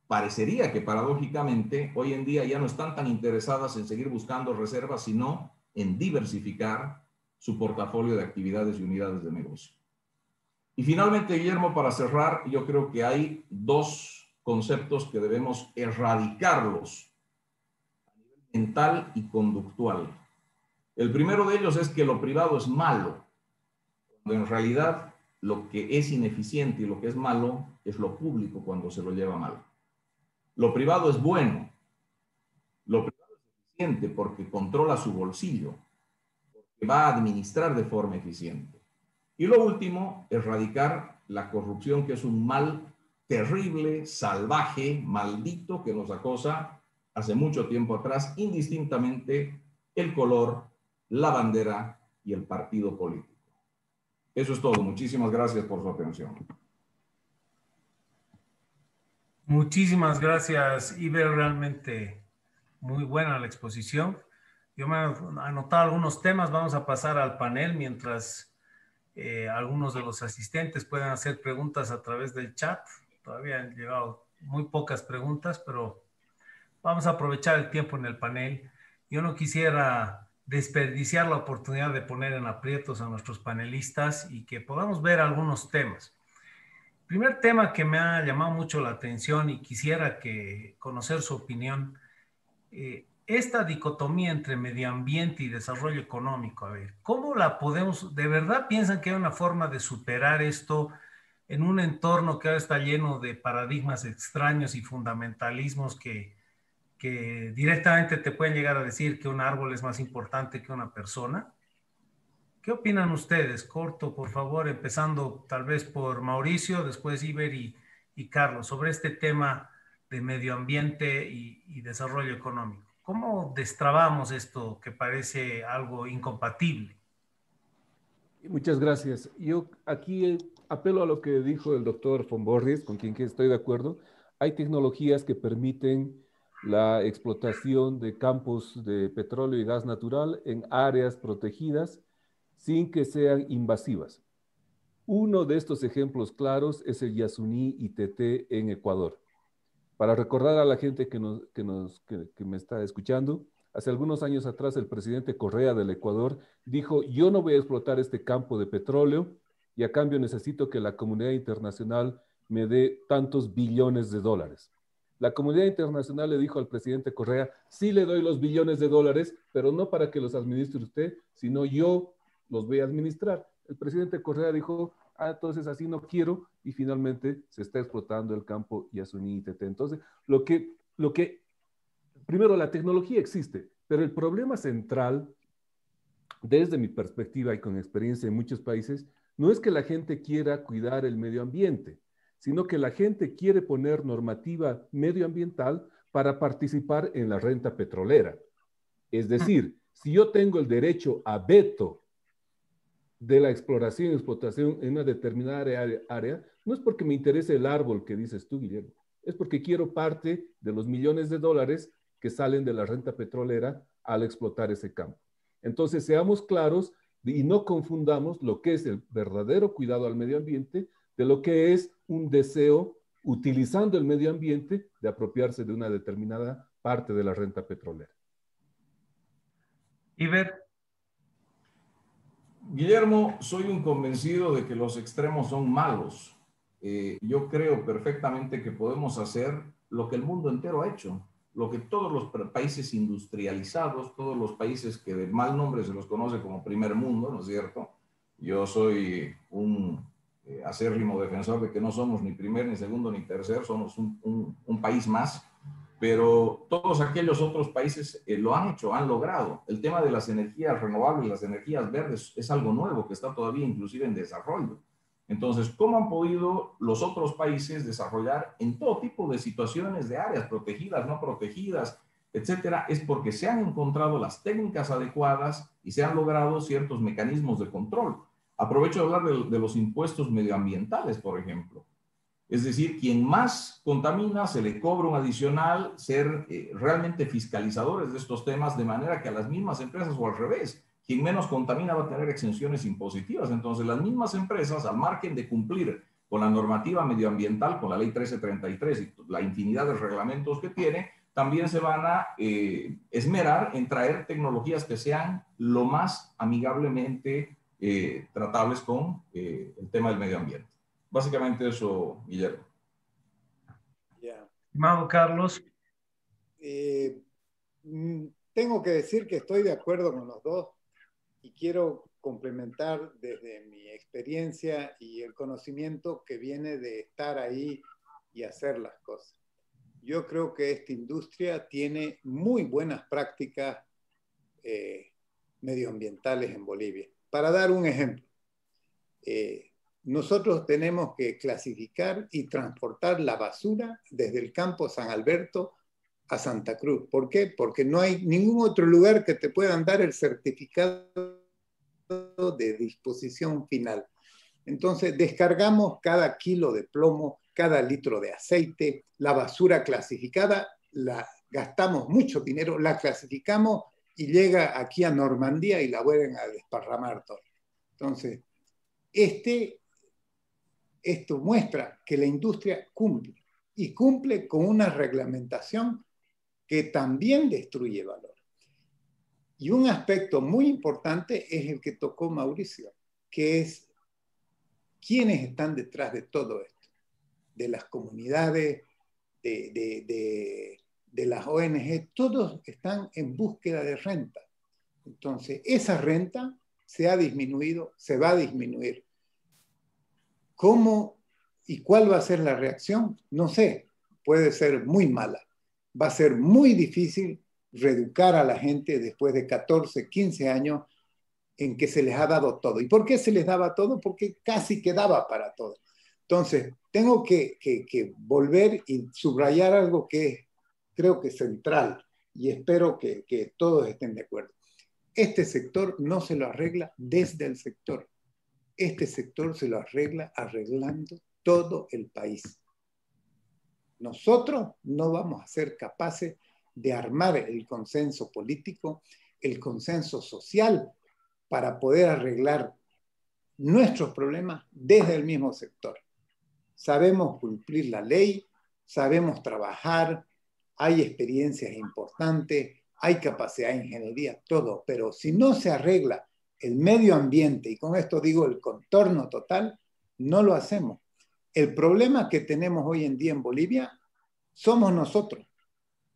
parecería que paradójicamente hoy en día ya no están tan interesadas en seguir buscando reservas, sino en diversificar su portafolio de actividades y unidades de negocio. Y finalmente, Guillermo, para cerrar, yo creo que hay dos conceptos que debemos erradicarlos a nivel mental y conductual. El primero de ellos es que lo privado es malo, cuando en realidad lo que es ineficiente y lo que es malo es lo público cuando se lo lleva mal. Lo privado es bueno. Lo privado es eficiente porque controla su bolsillo, porque va a administrar de forma eficiente. Y lo último, erradicar la corrupción, que es un mal terrible, salvaje, maldito, que nos acosa hace mucho tiempo atrás, indistintamente el color, la bandera y el partido político. Eso es todo. Muchísimas gracias por su atención. Muchísimas gracias, Iber. Realmente muy buena la exposición. Yo me he anotado algunos temas. Vamos a pasar al panel mientras algunos de los asistentes pueden hacer preguntas a través del chat. Todavía han llegado muy pocas preguntas, pero vamos a aprovechar el tiempo en el panel. Yo no quisiera desperdiciar la oportunidad de poner en aprietos a nuestros panelistas y que podamos ver algunos temas. El primer tema que me ha llamado mucho la atención y quisiera conocer su opinión, esta dicotomía entre medio ambiente y desarrollo económico, a ver, ¿cómo la podemos, de verdad piensan que hay una forma de superar esto en un entorno que ahora está lleno de paradigmas extraños y fundamentalismos que directamente te pueden llegar a decir que un árbol es más importante que una persona? ¿Qué opinan ustedes? Corto, por favor, empezando tal vez por Mauricio, después Iber y Carlos, sobre este tema de medio ambiente y desarrollo económico. ¿Cómo destrabamos esto que parece algo incompatible? Muchas gracias. Yo aquí apelo a lo que dijo el doctor von Borries, con quien estoy de acuerdo. Hay tecnologías que permiten la explotación de campos de petróleo y gas natural en áreas protegidas sin que sean invasivas. Uno de estos ejemplos claros es el Yasuní ITT en Ecuador. Para recordar a la gente que me está escuchando, hace algunos años atrás el presidente Correa del Ecuador dijo: yo no voy a explotar este campo de petróleo y a cambio necesito que la comunidad internacional me dé tantos billones de dólares. La comunidad internacional le dijo al presidente Correa: sí le doy los billones de dólares, pero no para que los administre usted, sino yo los voy a administrar. El presidente Correa dijo: entonces así no quiero, y finalmente se está explotando el campo Yasuní ITT. Entonces, primero, la tecnología existe, pero el problema central, desde mi perspectiva y con experiencia en muchos países, no es que la gente quiera cuidar el medio ambiente, sino que la gente quiere poner normativa medioambiental para participar en la renta petrolera. Es decir, si yo tengo el derecho a veto de la exploración y explotación en una determinada área, no es porque me interese el árbol que dices tú, Guillermo, es porque quiero parte de los millones de dólares que salen de la renta petrolera al explotar ese campo. Entonces, seamos claros y no confundamos lo que es el verdadero cuidado al medio ambiente de lo que es un deseo, utilizando el medio ambiente, de apropiarse de una determinada parte de la renta petrolera. Iber. Guillermo, soy un convencido de que los extremos son malos. Yo creo perfectamente que podemos hacer lo que el mundo entero ha hecho, lo que todos los países industrializados, todos los países que de mal nombre se los conoce como primer mundo, ¿no es cierto? Yo soy un acérrimo defensor de que no somos ni primer, ni segundo, ni tercer, somos un país más. Pero todos aquellos otros países lo han hecho, han logrado. El tema de las energías renovables, las energías verdes, es algo nuevo que está todavía inclusive en desarrollo. Entonces, ¿cómo han podido los otros países desarrollar en todo tipo de situaciones de áreas protegidas, no protegidas, etcétera? Es porque se han encontrado las técnicas adecuadas y se han logrado ciertos mecanismos de control. Aprovecho de hablar de los impuestos medioambientales, por ejemplo. Es decir, quien más contamina se le cobra un adicional, ser realmente fiscalizadores de estos temas, de manera que a las mismas empresas, o al revés, quien menos contamina va a tener exenciones impositivas. Entonces, las mismas empresas, al margen de cumplir con la normativa medioambiental, con la ley 1333 y la infinidad de reglamentos que tiene, también se van a esmerar en traer tecnologías que sean lo más amigablemente tratables con el tema del medio ambiente. Básicamente eso, Guillermo. Estimado Carlos. Tengo que decir que estoy de acuerdo con los dos y quiero complementar desde mi experiencia y el conocimiento que viene de estar ahí y hacer las cosas. Yo creo que esta industria tiene muy buenas prácticas medioambientales en Bolivia. Para dar un ejemplo, nosotros tenemos que clasificar y transportar la basura desde el campo San Alberto a Santa Cruz. ¿Por qué? Porque no hay ningún otro lugar que te puedan dar el certificado de disposición final. Entonces, descargamos cada kilo de plomo, cada litro de aceite, la basura clasificada, la gastamos mucho dinero, la clasificamos y llega aquí a Normandía y la vuelven a desparramar todo. Entonces, esto muestra que la industria cumple, y cumple con una reglamentación que también destruye valor. Y un aspecto muy importante es el que tocó Mauricio, que es quiénes están detrás de todo esto, de las comunidades, de las ONG, todos están en búsqueda de renta. Entonces, esa renta se ha disminuido, se va a disminuir. ¿Cómo y cuál va a ser la reacción? No sé, puede ser muy mala. Va a ser muy difícil reeducar a la gente después de 14, 15 años en que se les ha dado todo. ¿Y por qué se les daba todo? Porque casi quedaba para todo. Entonces, tengo que volver y subrayar algo que creo que es central y espero que todos estén de acuerdo. Este sector no se lo arregla desde el sector. Este sector se lo arregla arreglando todo el país. Nosotros no vamos a ser capaces de armar el consenso político, el consenso social para poder arreglar nuestros problemas desde el mismo sector. Sabemos cumplir la ley, sabemos trabajar, hay experiencias importantes, hay capacidad de ingeniería, todo, pero si no se arregla el medio ambiente, y con esto digo el contorno total, no lo hacemos. El problema que tenemos hoy en día en Bolivia somos nosotros,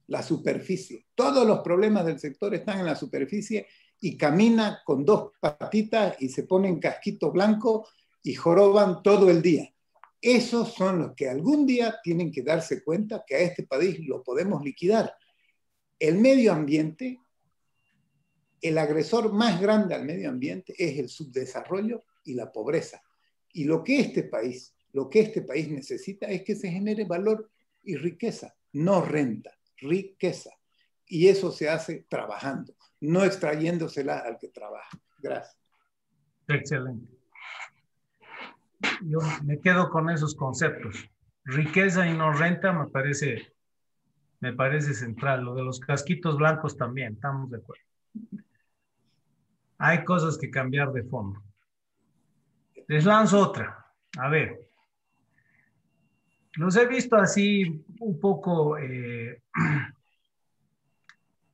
la superficie. Todos los problemas del sector están en la superficie y camina con dos patitas y se ponen casquito blanco y joroban todo el día. Esos son los que algún día tienen que darse cuenta que a este país lo podemos liquidar. El medio ambiente, el agresor más grande al medio ambiente es el subdesarrollo y la pobreza. Y lo que este país necesita es que se genere valor y riqueza, no renta, riqueza. Y eso se hace trabajando, no extrayéndosela al que trabaja. Gracias. Excelente. Yo me quedo con esos conceptos. Riqueza y no renta me parece central. Lo de los casquitos blancos también, estamos de acuerdo. Hay cosas que cambiar de fondo. Les lanzo otra. A ver. Los he visto así un poco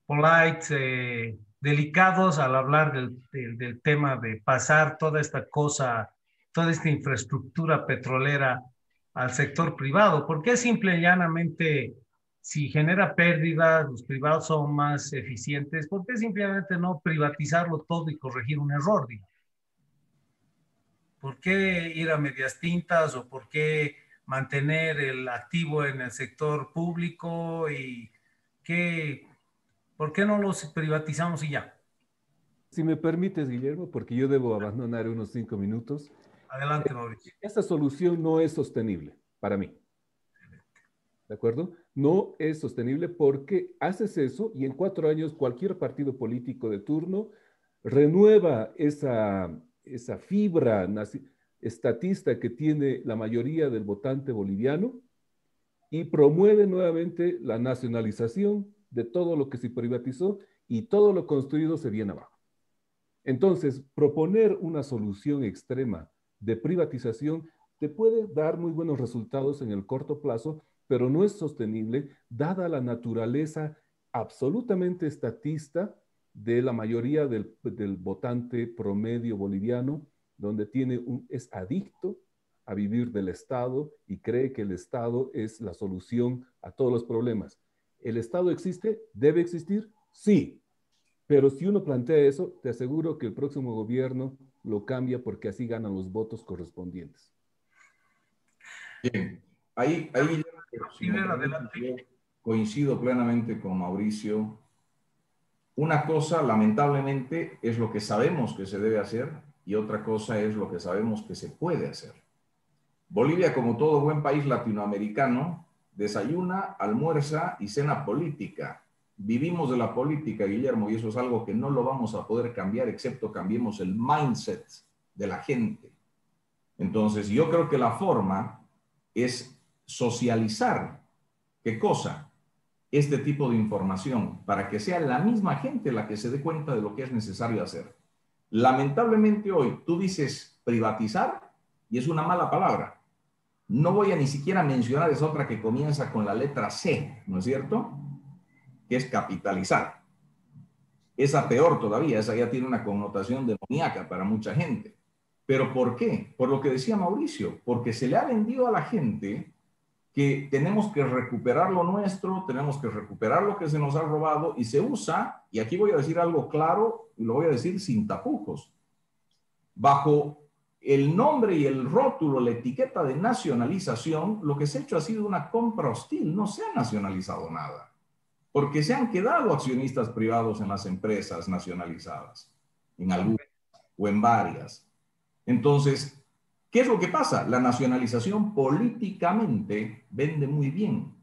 polite, delicados al hablar del tema de pasar toda esta cosa, toda esta infraestructura petrolera al sector privado, porque es simple y llanamente, si genera pérdidas, los privados son más eficientes, ¿por qué simplemente no privatizarlo todo y corregir un error? Digo? ¿Por qué ir a medias tintas o por qué mantener el activo en el sector público y ¿por qué no los privatizamos y ya? Si me permites, Guillermo, porque yo debo abandonar unos 5 minutos. Adelante, Mauricio. Esta solución no es sostenible para mí. ¿De acuerdo? No es sostenible porque haces eso y en 4 años cualquier partido político de turno renueva esa fibra estatista que tiene la mayoría del votante boliviano y promueve nuevamente la nacionalización de todo lo que se privatizó y todo lo construido se viene abajo. Entonces, proponer una solución extrema de privatización te puede dar muy buenos resultados en el corto plazo, pero no es sostenible dada la naturaleza absolutamente estatista de la mayoría del votante promedio boliviano, donde es adicto a vivir del Estado y cree que el Estado es la solución a todos los problemas. ¿El Estado existe? ¿Debe existir? Sí. Pero si uno plantea eso, te aseguro que el próximo gobierno lo cambia porque así ganan los votos correspondientes. Bien, ahí si me permiten, yo coincido plenamente con Mauricio. Una cosa, lamentablemente, es lo que sabemos que se debe hacer y otra cosa es lo que sabemos que se puede hacer. Bolivia, como todo buen país latinoamericano, desayuna, almuerza y cena política. Vivimos de la política, Guillermo, y eso es algo que no lo vamos a poder cambiar excepto cambiemos el mindset de la gente. Entonces, yo creo que la forma es socializar. ¿Qué cosa? Este tipo de información para que sea la misma gente la que se dé cuenta de lo que es necesario hacer. Lamentablemente hoy tú dices privatizar y es una mala palabra. No voy a ni siquiera mencionar esa otra que comienza con la letra C, ¿no es cierto? Que es capitalizar. Esa peor todavía, esa ya tiene una connotación demoníaca para mucha gente. ¿Pero por qué? Por lo que decía Mauricio, porque se le ha vendido a la gente que tenemos que recuperar lo nuestro, tenemos que recuperar lo que se nos ha robado y se usa, y aquí voy a decir algo claro y lo voy a decir sin tapujos, bajo el nombre y el rótulo, la etiqueta de nacionalización, lo que se ha hecho ha sido una compra hostil, no se ha nacionalizado nada, porque se han quedado accionistas privados en las empresas nacionalizadas, en algunas o en varias. Entonces, ¿qué es lo que pasa? La nacionalización políticamente vende muy bien.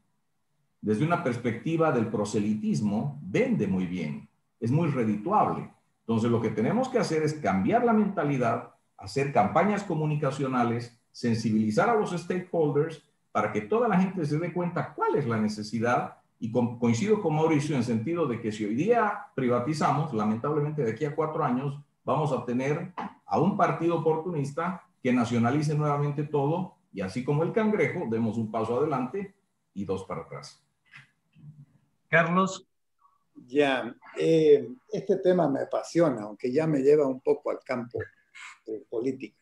Desde una perspectiva del proselitismo, vende muy bien. Es muy redituable. Entonces, lo que tenemos que hacer es cambiar la mentalidad, hacer campañas comunicacionales, sensibilizar a los stakeholders para que toda la gente se dé cuenta cuál es la necesidad. Y coincido con Mauricio en el sentido de que si hoy día privatizamos, lamentablemente de aquí a 4 años vamos a tener a un partido oportunista que nacionalice nuevamente todo y así como el cangrejo, demos un paso adelante y 2 para atrás. Carlos. Ya, este tema me apasiona, aunque ya me lleva un poco al campo político.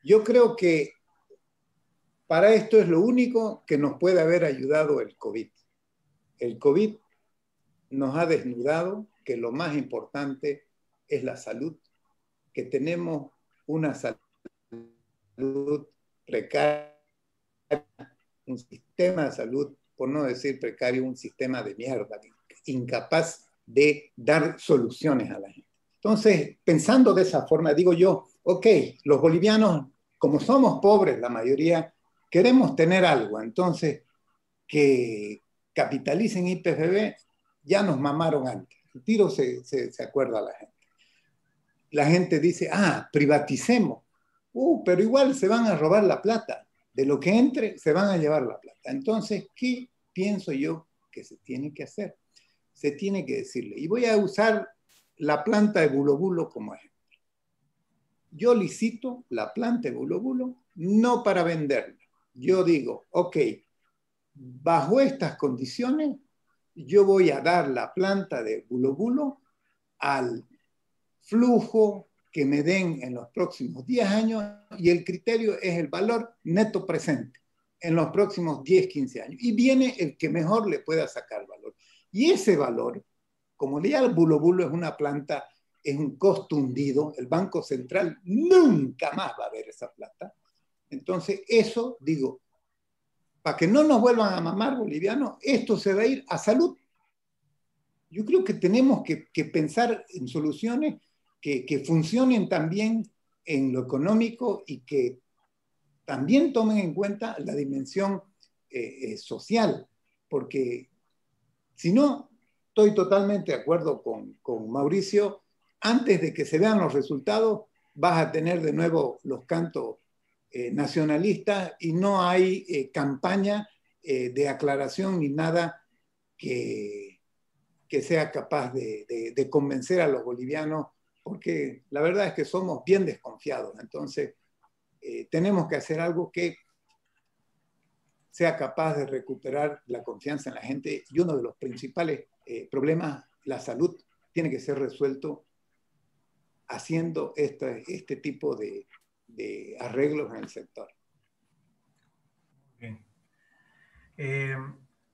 Yo creo que para esto es lo único que nos puede haber ayudado el COVID. El COVID nos ha desnudado que lo más importante es la salud, que tenemos una salud precaria, un sistema de salud, por no decir precario, un sistema de mierda, incapaz de dar soluciones a la gente. Entonces, pensando de esa forma, digo yo, ok, los bolivianos, como somos pobres la mayoría, queremos tener algo, entonces que capitalicen IPFB, ya nos mamaron antes. El tiro se acuerda a la gente. La gente dice, privaticemos. Pero igual se van a robar la plata. De lo que entre, se van a llevar la plata. Entonces, ¿qué pienso yo que se tiene que hacer? Se tiene que decirle. Y voy a usar la planta de Bulo Bulo como ejemplo. Yo licito la planta de Bulo Bulo no para venderla. Yo digo, ok, bajo estas condiciones, yo voy a dar la planta de Bulo Bulo al flujo que me den en los próximos 10 años y el criterio es el valor neto presente en los próximos 10, 15 años. Y viene el que mejor le pueda sacar valor. Y ese valor, como ya el Bulo Bulo es una planta, es un costo hundido, el Banco Central nunca más va a ver esa plata. Entonces, eso, digo, para que no nos vuelvan a mamar bolivianos, esto se va a ir a salud. Yo creo que tenemos que pensar en soluciones que funcionen también en lo económico y que también tomen en cuenta la dimensión social, porque si no, estoy totalmente de acuerdo con Mauricio, antes de que se vean los resultados, vas a tener de nuevo los cantos nacionalistas y no hay campaña de aclaración ni nada que sea capaz de convencer a los bolivianos, porque la verdad es que somos bien desconfiados. Entonces, tenemos que hacer algo que sea capaz de recuperar la confianza en la gente. Y uno de los principales problemas, la salud, tiene que ser resuelto haciendo este tipo de arreglos en el sector. Bien.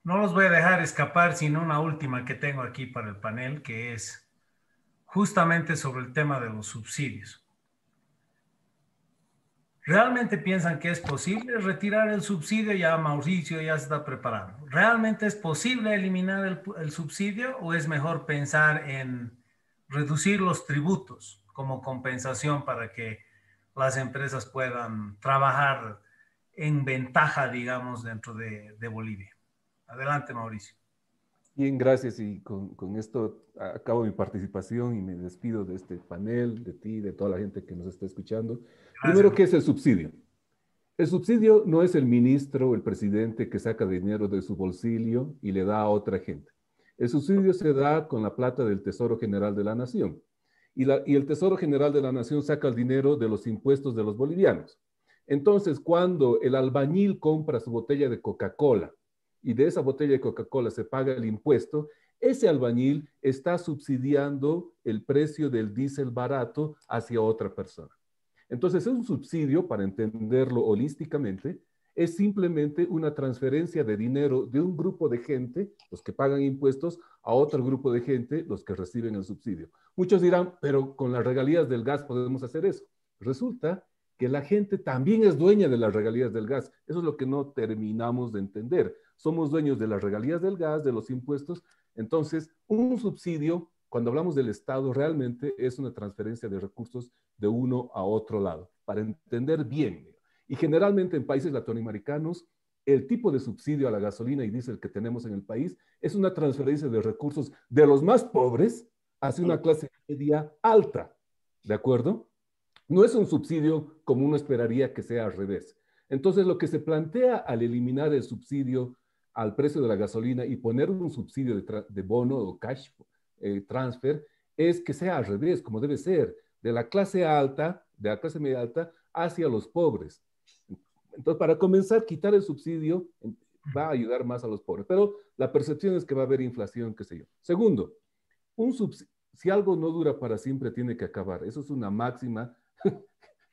No los voy a dejar escapar sin una última que tengo aquí para el panel, que es justamente sobre el tema de los subsidios. ¿Realmente piensan que es posible retirar el subsidio? Ya Mauricio ya se está preparando. ¿Realmente es posible eliminar el subsidio o es mejor pensar en reducir los tributos como compensación para que las empresas puedan trabajar en ventaja, digamos, dentro de Bolivia? Adelante, Mauricio. Bien, gracias. Y con esto acabo mi participación y me despido de este panel, de ti, de toda la gente que nos está escuchando. Primero, Gracias. ¿qué es el subsidio? El subsidio no es el ministro o el presidente que saca dinero de su bolsillo y le da a otra gente. El subsidio se da con la plata del Tesoro General de la Nación. Y el Tesoro General de la Nación saca el dinero de los impuestos de los bolivianos. Entonces, cuando el albañil compra su botella de Coca-Cola y de esa botella de Coca-Cola se paga el impuesto, ese albañil está subsidiando el precio del diésel barato hacia otra persona. Entonces, es un subsidio, para entenderlo holísticamente, es simplemente una transferencia de dinero de un grupo de gente, los que pagan impuestos, a otro grupo de gente, los que reciben el subsidio. Muchos dirán, pero con las regalías del gas podemos hacer eso. Resulta que la gente también es dueña de las regalías del gas. Eso es lo que no terminamos de entender. Somos dueños de las regalías del gas, de los impuestos. Entonces, un subsidio, cuando hablamos del Estado, realmente es una transferencia de recursos de uno a otro lado, para entender bien. Y generalmente en países latinoamericanos, el tipo de subsidio a la gasolina y diésel que tenemos en el país es una transferencia de recursos de los más pobres hacia una clase media alta, ¿de acuerdo? No es un subsidio como uno esperaría que sea al revés. Entonces, lo que se plantea al eliminar el subsidio al precio de la gasolina y poner un subsidio de bono o cash transfer es que sea al revés, como debe ser, de la clase alta, de la clase media alta, hacia los pobres. Entonces, para comenzar, quitar el subsidio va a ayudar más a los pobres, pero la percepción es que va a haber inflación, qué sé yo. Segundo, si algo no dura para siempre, tiene que acabar. Eso es una máxima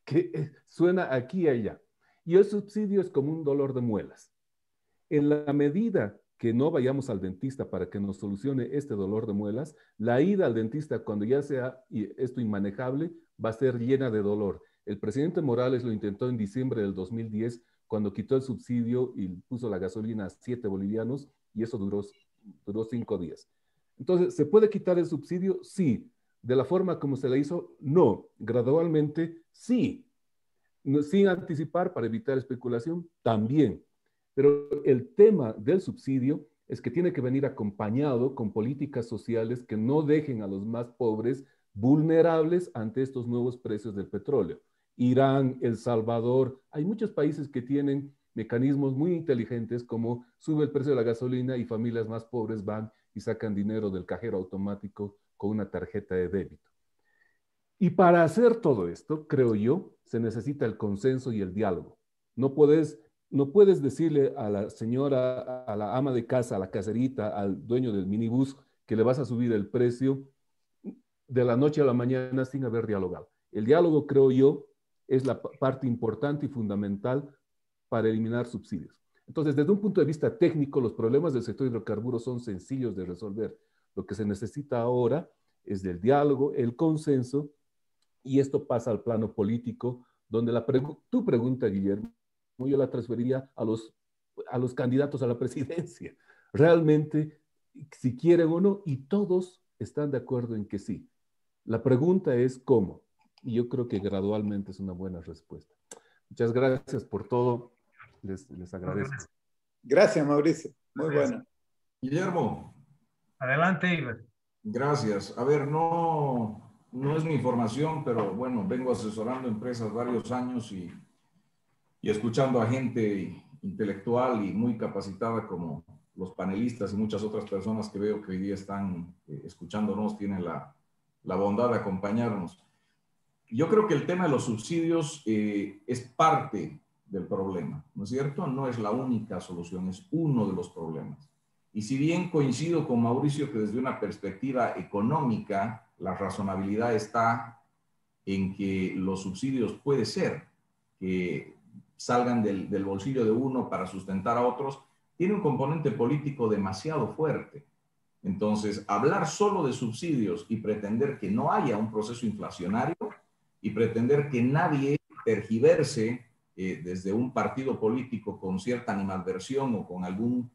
que suena aquí y allá. Y el subsidio es como un dolor de muelas. En la medida que no vayamos al dentista para que nos solucione este dolor de muelas, la ida al dentista cuando ya sea esto inmanejable va a ser llena de dolor. El presidente Morales lo intentó en diciembre del 2010 cuando quitó el subsidio y puso la gasolina a 7 bolivianos y eso duró 5 días. Entonces, ¿se puede quitar el subsidio? Sí. ¿De la forma como se le hizo? No. Gradualmente, sí. Sin anticipar para evitar especulación, también. Pero el tema del subsidio es que tiene que venir acompañado con políticas sociales que no dejen a los más pobres vulnerables ante estos nuevos precios del petróleo. Irán, El Salvador, hay muchos países que tienen mecanismos muy inteligentes como sube el precio de la gasolina y familias más pobres van y sacan dinero del cajero automático con una tarjeta de débito. Y para hacer todo esto, creo yo, se necesita el consenso y el diálogo. No puedes decirle a la señora, a la ama de casa, a la caserita, al dueño del minibús, que le vas a subir el precio de la noche a la mañana sin haber dialogado. El diálogo, creo yo, es la parte importante y fundamental para eliminar subsidios. Entonces, desde un punto de vista técnico, los problemas del sector hidrocarburos son sencillos de resolver. Lo que se necesita ahora es del diálogo, el consenso, y esto pasa al plano político, donde tu pregunta, Guillermo, yo la transferiría a los candidatos a la presidencia. Realmente, si quieren o no, y todos están de acuerdo en que sí. La pregunta es cómo. Y yo creo que gradualmente es una buena respuesta. Muchas gracias por todo. Les agradezco. Gracias, Mauricio. Muy bueno. Guillermo. Adelante, Iber. Gracias. A ver, no es mi formación, pero bueno, vengo asesorando empresas varios años y escuchando a gente intelectual y muy capacitada como los panelistas y muchas otras personas que veo que hoy día están escuchándonos, tienen la bondad de acompañarnos. Yo creo que el tema de los subsidios es parte del problema, ¿no es cierto? No es la única solución, es uno de los problemas. Y si bien coincido con Mauricio que desde una perspectiva económica, la razonabilidad está en que los subsidios puede ser que salgan del bolsillo de uno para sustentar a otros, tiene un componente político demasiado fuerte. Entonces, hablar solo de subsidios y pretender que no haya un proceso inflacionario y pretender que nadie tergiverse desde un partido político con cierta animadversión o con algún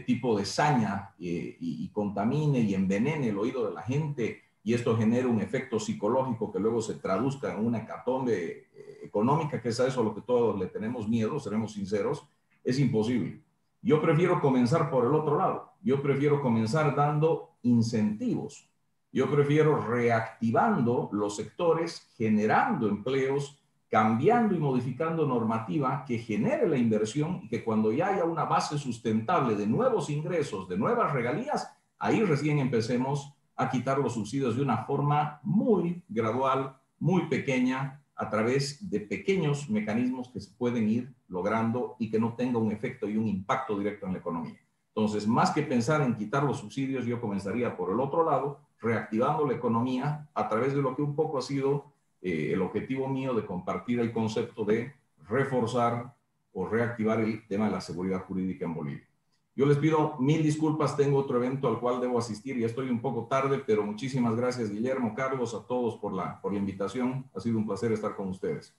tipo de saña y contamine y envenene el oído de la gente y esto genere un efecto psicológico que luego se traduzca en una hecatombe económica, que es a eso a lo que todos le tenemos miedo, seremos sinceros, es imposible. Yo prefiero comenzar por el otro lado. Yo prefiero comenzar dando incentivos. Yo prefiero reactivando los sectores, generando empleos, cambiando y modificando normativa que genere la inversión y que cuando ya haya una base sustentable de nuevos ingresos, de nuevas regalías, ahí recién empecemos a quitar los subsidios de una forma muy gradual, muy pequeña, a través de pequeños mecanismos que se pueden ir logrando y que no tenga un efecto y un impacto directo en la economía. Entonces, más que pensar en quitar los subsidios, yo comenzaría por el otro lado, reactivando la economía a través de lo que un poco ha sido el objetivo mío de compartir el concepto de reforzar o reactivar el tema de la seguridad jurídica en Bolivia. Yo les pido 1000 disculpas, tengo otro evento al cual debo asistir y estoy un poco tarde, pero muchísimas gracias, Guillermo, Carlos, a todos por la invitación. Ha sido un placer estar con ustedes.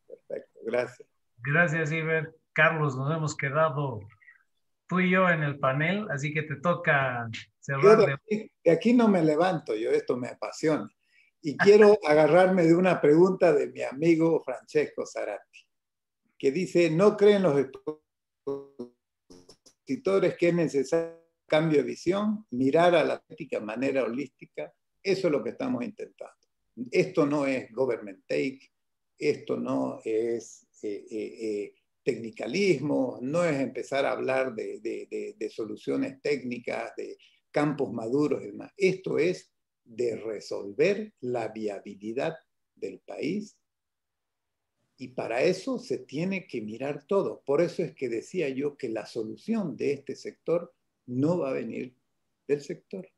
Perfecto, gracias. Gracias, Iber. Carlos, nos hemos quedado tú y yo en el panel, así que te toca cerrar. Yo de aquí no me levanto, yo esto me apasiona. Y quiero agarrarme de una pregunta de mi amigo Francesco Zarate, que dice, ¿no creen los expositores que es necesario un cambio de visión, mirar a la política de manera holística? Eso es lo que estamos intentando. Esto no es government take, esto no es tecnicalismo, no es empezar a hablar de soluciones técnicas, de campos maduros y demás. Esto es de resolver la viabilidad del país y para eso se tiene que mirar todo. Por eso es que decía yo que la solución de este sector no va a venir del sector.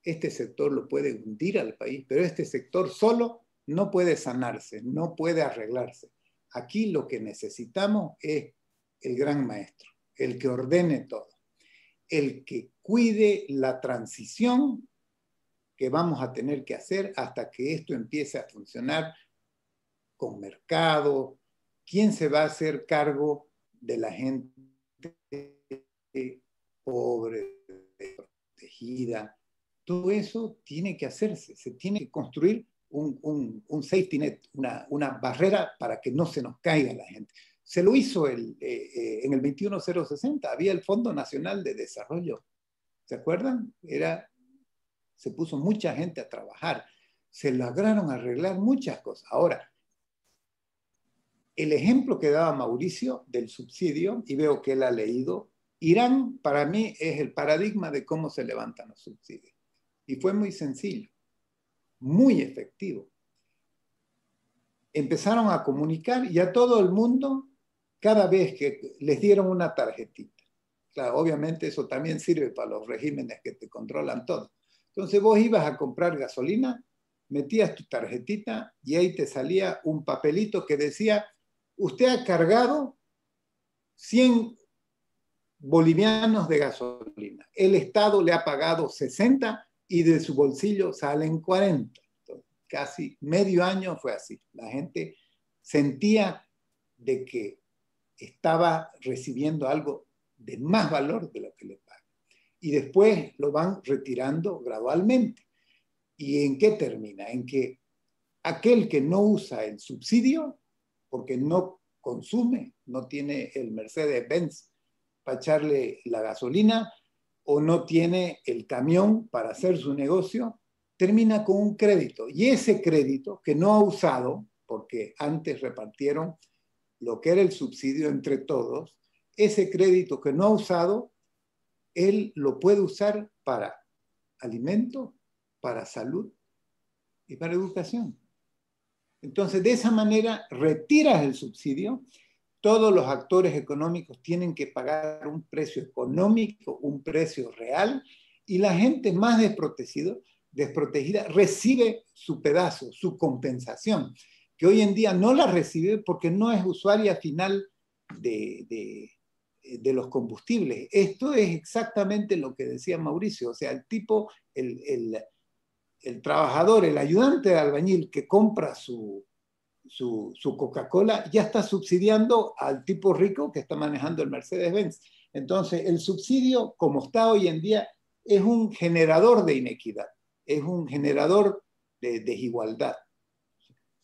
Este sector lo puede hundir al país, pero este sector solo no puede sanarse, no puede arreglarse. Aquí lo que necesitamos es el gran maestro, el que ordene todo, el que cuide la transición que vamos a tener que hacer hasta que esto empiece a funcionar con mercado. ¿Quién se va a hacer cargo de la gente pobre, desprotegida? Todo eso tiene que hacerse, se tiene que construir un safety net, una barrera para que no se nos caiga la gente. Se lo hizo en el 21060, había el Fondo Nacional de Desarrollo, ¿se acuerdan? Se puso mucha gente a trabajar, se lograron arreglar muchas cosas. Ahora, el ejemplo que daba Mauricio del subsidio, y veo que él ha leído, Irán para mí es el paradigma de cómo se levantan los subsidios. Y fue muy sencillo, muy efectivo. Empezaron a comunicar y a todo el mundo, cada vez que les dieron una tarjetita. Claro, obviamente eso también sirve para los regímenes que te controlan todo. Entonces vos ibas a comprar gasolina, metías tu tarjetita y ahí te salía un papelito que decía, usted ha cargado 100 bolivianos de gasolina. El Estado le ha pagado 60 y de su bolsillo salen 40. Entonces, casi medio año fue así. La gente sentía de que estaba recibiendo algo de más valor de lo que le pagan. Y después lo van retirando gradualmente. ¿Y en qué termina? En que aquel que no usa el subsidio, porque no consume, no tiene el Mercedes-Benz para echarle la gasolina, o no tiene el camión para hacer su negocio, termina con un crédito. Y ese crédito que no ha usado, porque antes repartieron lo que era el subsidio entre todos, ese crédito que no ha usado, él lo puede usar para alimento, para salud y para educación. Entonces, de esa manera, retiras el subsidio, todos los actores económicos tienen que pagar un precio económico, un precio real, y la gente más desprotegida recibe su pedazo, su compensación, que hoy en día no la recibe porque no es usuaria final de de los combustibles. Esto es exactamente lo que decía Mauricio, o sea, el tipo, el trabajador, el ayudante de albañil que compra su Coca-Cola ya está subsidiando al tipo rico que está manejando el Mercedes-Benz. Entonces, el subsidio, como está hoy en día, es un generador de inequidad, es un generador de desigualdad.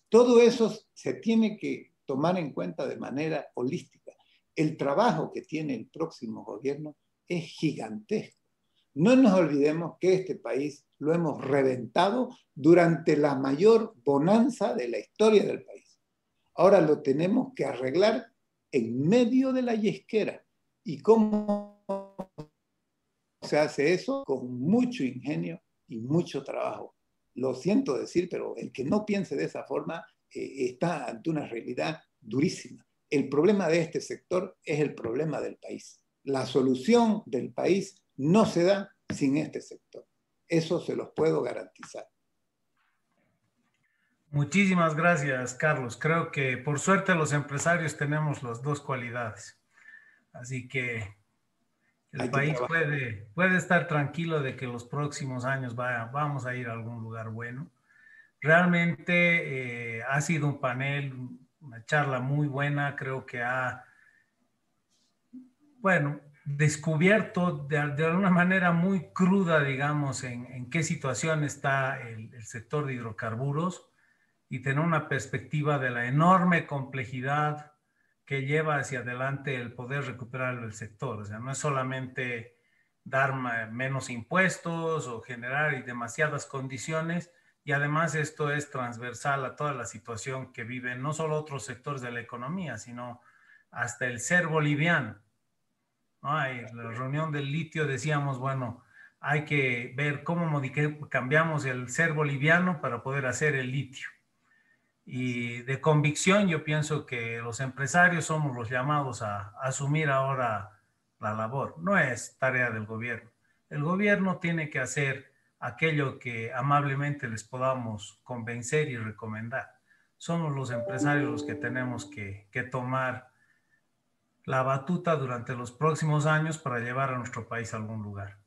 Todo eso se tiene que tomar en cuenta de manera holística. El trabajo que tiene el próximo gobierno es gigantesco. No nos olvidemos que este país lo hemos reventado durante la mayor bonanza de la historia del país. Ahora lo tenemos que arreglar en medio de la yesquera. ¿Y cómo se hace eso? Con mucho ingenio y mucho trabajo. Lo siento decir, pero el que no piense de esa forma está ante una realidad durísima. El problema de este sector es el problema del país. La solución del país no se da sin este sector. Eso se los puedo garantizar. Muchísimas gracias, Carlos. Creo que por suerte los empresarios tenemos las dos cualidades. Así que el país puede estar tranquilo de que los próximos años vamos a ir a algún lugar bueno. Realmente ha sido un panel, una charla muy buena. Creo que ha, bueno, descubierto de alguna manera muy cruda, digamos, en qué situación está el sector de hidrocarburos y tener una perspectiva de la enorme complejidad que lleva hacia adelante el poder recuperar el sector. O sea, no es solamente dar menos impuestos o generar demasiadas condiciones, y además esto es transversal a toda la situación que viven no solo otros sectores de la economía, sino hasta el ser boliviano. ¿No? En la reunión del litio decíamos, bueno, hay que ver cómo cambiamos el ser boliviano para poder hacer el litio. Y de convicción yo pienso que los empresarios somos los llamados a asumir ahora la labor. No es tarea del gobierno. El gobierno tiene que hacer aquello que amablemente les podamos convencer y recomendar. Somos los empresarios los que tenemos que tomar la batuta durante los próximos años para llevar a nuestro país a algún lugar.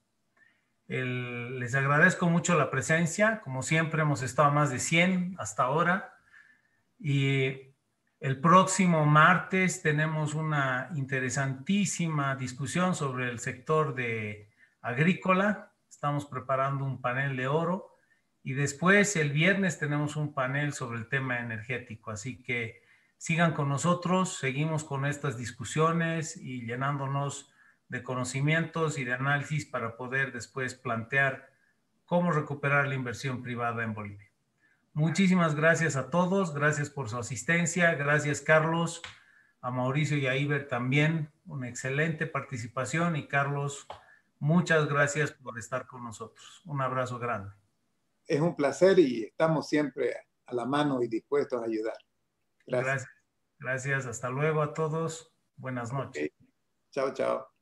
Les agradezco mucho la presencia. Como siempre hemos estado a más de 100 hasta ahora. Y el próximo martes tenemos una interesantísima discusión sobre el sector agrícola. Estamos preparando un panel de oro. Y después el viernes tenemos un panel sobre el tema energético. Así que sigan con nosotros, seguimos con estas discusiones y llenándonos de conocimientos y de análisis para poder después plantear cómo recuperar la inversión privada en Bolivia. Muchísimas gracias a todos, gracias por su asistencia, gracias Carlos, a Mauricio y a Iber también, una excelente participación, y Carlos, muchas gracias por estar con nosotros. Un abrazo grande. Es un placer y estamos siempre a la mano y dispuestos a ayudar. Gracias. Gracias, hasta luego a todos, buenas noches. Okay. Chao, chao.